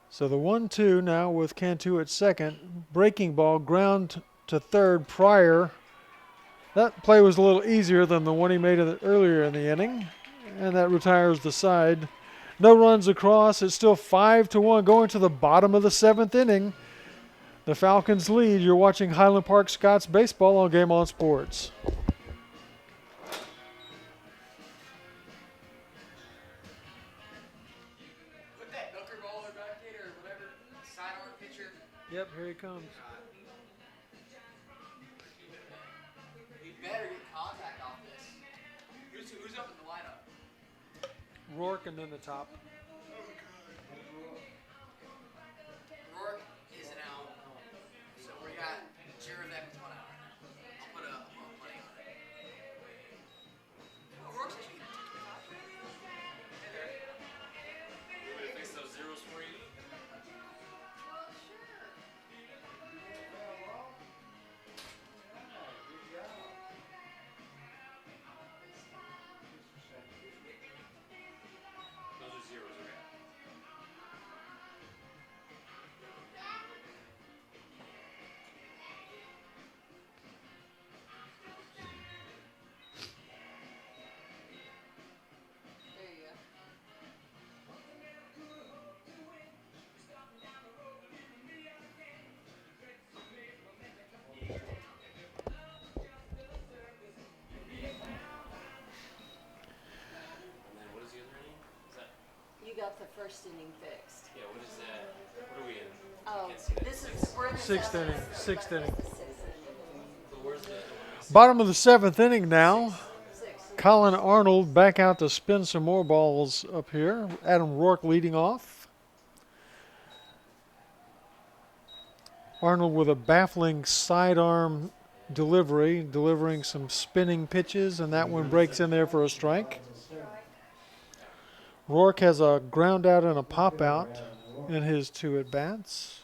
So the 1-2 now with Cantu at second. Breaking ball, ground to third prior. That play was a little easier than the one he made earlier in the inning. And that retires the side. No runs across. It's still 5-1 going to the bottom of the 7th inning. The Falcons lead. You're watching Highland Park Scots baseball on GameOn Sports. Put that knuckleballer back in or whatever. Yep, here he comes. He better get contact off this. Who's up in the lineup? Rourke and then the top. Rourke isn't out. So we got 0 of them with 1 out right now. I'll put money on it. Oh, Rourke's actually getting 225. Hey there. You want me to fix those zeros for you? Well, sure. Those are zeros, okay. There you go. And then what is the other inning? Is that? You got the first inning fixed. Yeah. What is that? What are we in? Oh, can't see that. this is, we're in the Sixth seventh. inning, sixth inning. That's the sixth inning. So where's the other one? Bottom of the 7th inning now. Sixth. Colin Arnold back out to spin some more balls up here. Adam Rourke leading off. Arnold with a baffling sidearm delivery, delivering some spinning pitches, and that one breaks in there for a strike. Rourke has a ground out and a pop out in his 2 at-bats.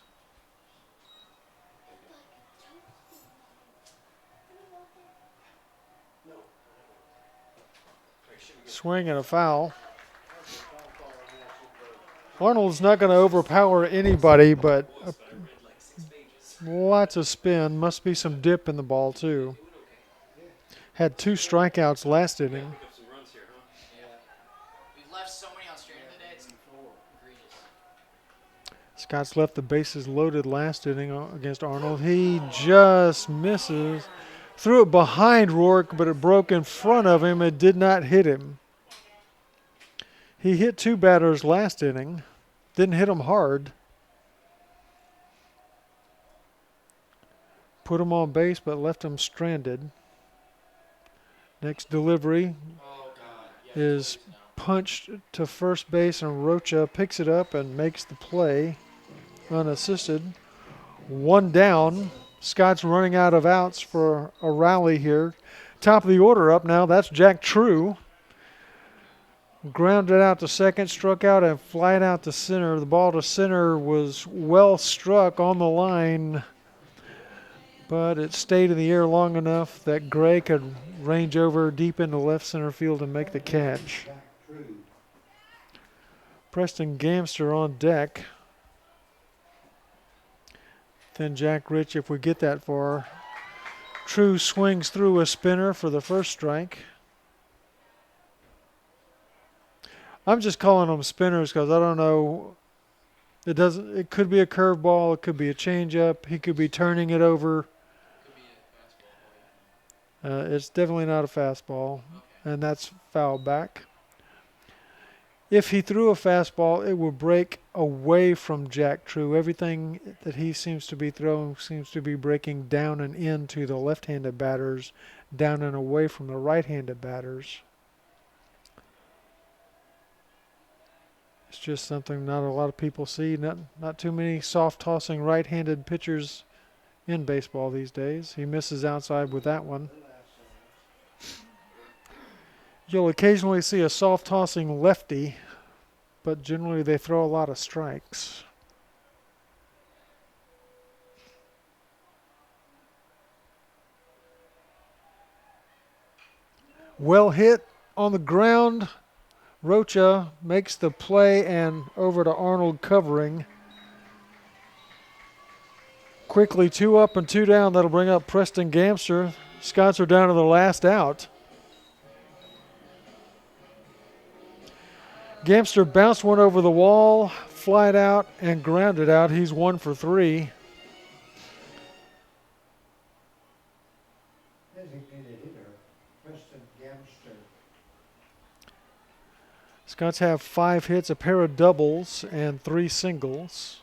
Swing and a foul. Arnold's not going to overpower anybody, but lots of spin. Must be some dip in the ball, too. Had 2 strikeouts last inning. Pick up some runs here, huh? Yeah. We've left so many on straight today. It's egregious. Scott's left the bases loaded last inning against Arnold. He just misses. Threw it behind Rourke, but it broke in front of him. It did not hit him. He hit 2 batters last inning. Didn't hit them hard. Put him on base, but left him stranded. Next delivery Oh, God. Yeah, is punched to first base, and Rocha picks it up and makes the play unassisted. 1 down. Scott's running out of outs for a rally here. Top of the order up now. That's Jack True. Grounded out to second, struck out and flied out to center. The ball to center was well struck on the line, but it stayed in the air long enough that Gray could range over deep into left center field and make the catch. Preston Gamster on deck. Then Jack Rich, if we get that far. True swings through a spinner for the first strike. I'm just calling them spinners because I don't know. It could be a curveball. It could be a changeup. He could be turning it over. Could be a fastball. It's definitely not a fastball, Okay. and that's foul back. If he threw a fastball, it would break away from Jack True. Everything that he seems to be throwing seems to be breaking down and into the left-handed batters, down and away from the right-handed batters. It's just something not a lot of people see. Not too many soft-tossing right-handed pitchers in baseball these days. He misses outside with that one. You'll occasionally see a soft-tossing lefty, but generally they throw a lot of strikes. Well hit on the ground. Rocha makes the play and over to Arnold covering. Quickly 2 up and 2 down. That'll bring up Preston Gamster. Scots are down to the last out. Gamster bounced one over the wall, flied out, and grounded out. He's 1 for 3. Designated hitter, Preston Gamster. Scots have 5 hits, a pair of doubles, and 3 singles.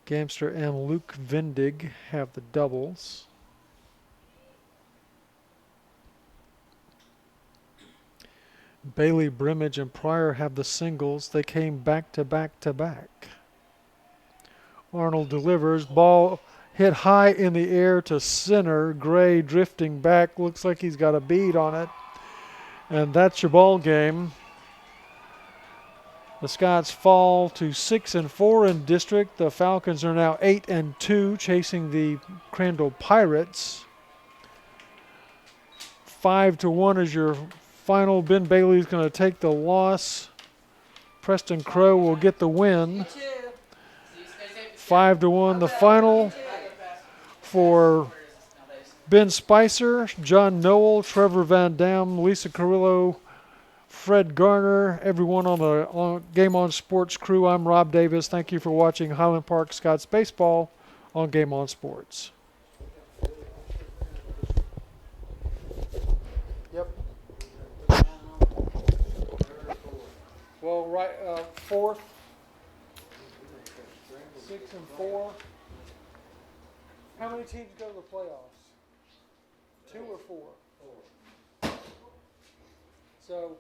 Gamster and Luke Vindig have the doubles. Bailey, Brimage, and Pryor have the singles. They came back to back to back. Arnold delivers. Ball hit high in the air to center. Gray drifting back. Looks like he's got a bead on it. And that's your ball game. The Scots fall to 6-4 in district. The Falcons are now 8-2, chasing the Crandall Pirates. 5-1 is your final. Ben Bailey's going to take the loss. Preston Crow will get the win. 5-1 the final for Ben Spicer, John Noel, Trevor Van Dam, Lisa Carrillo, Fred Garner, everyone on the Game On Sports crew. I'm Rob Davis. Thank you for watching Highland Park Scots Baseball on Game On Sports. Yep. Well, right, fourth, 6-4. How many teams go to the playoffs? 2 or 4? 4. So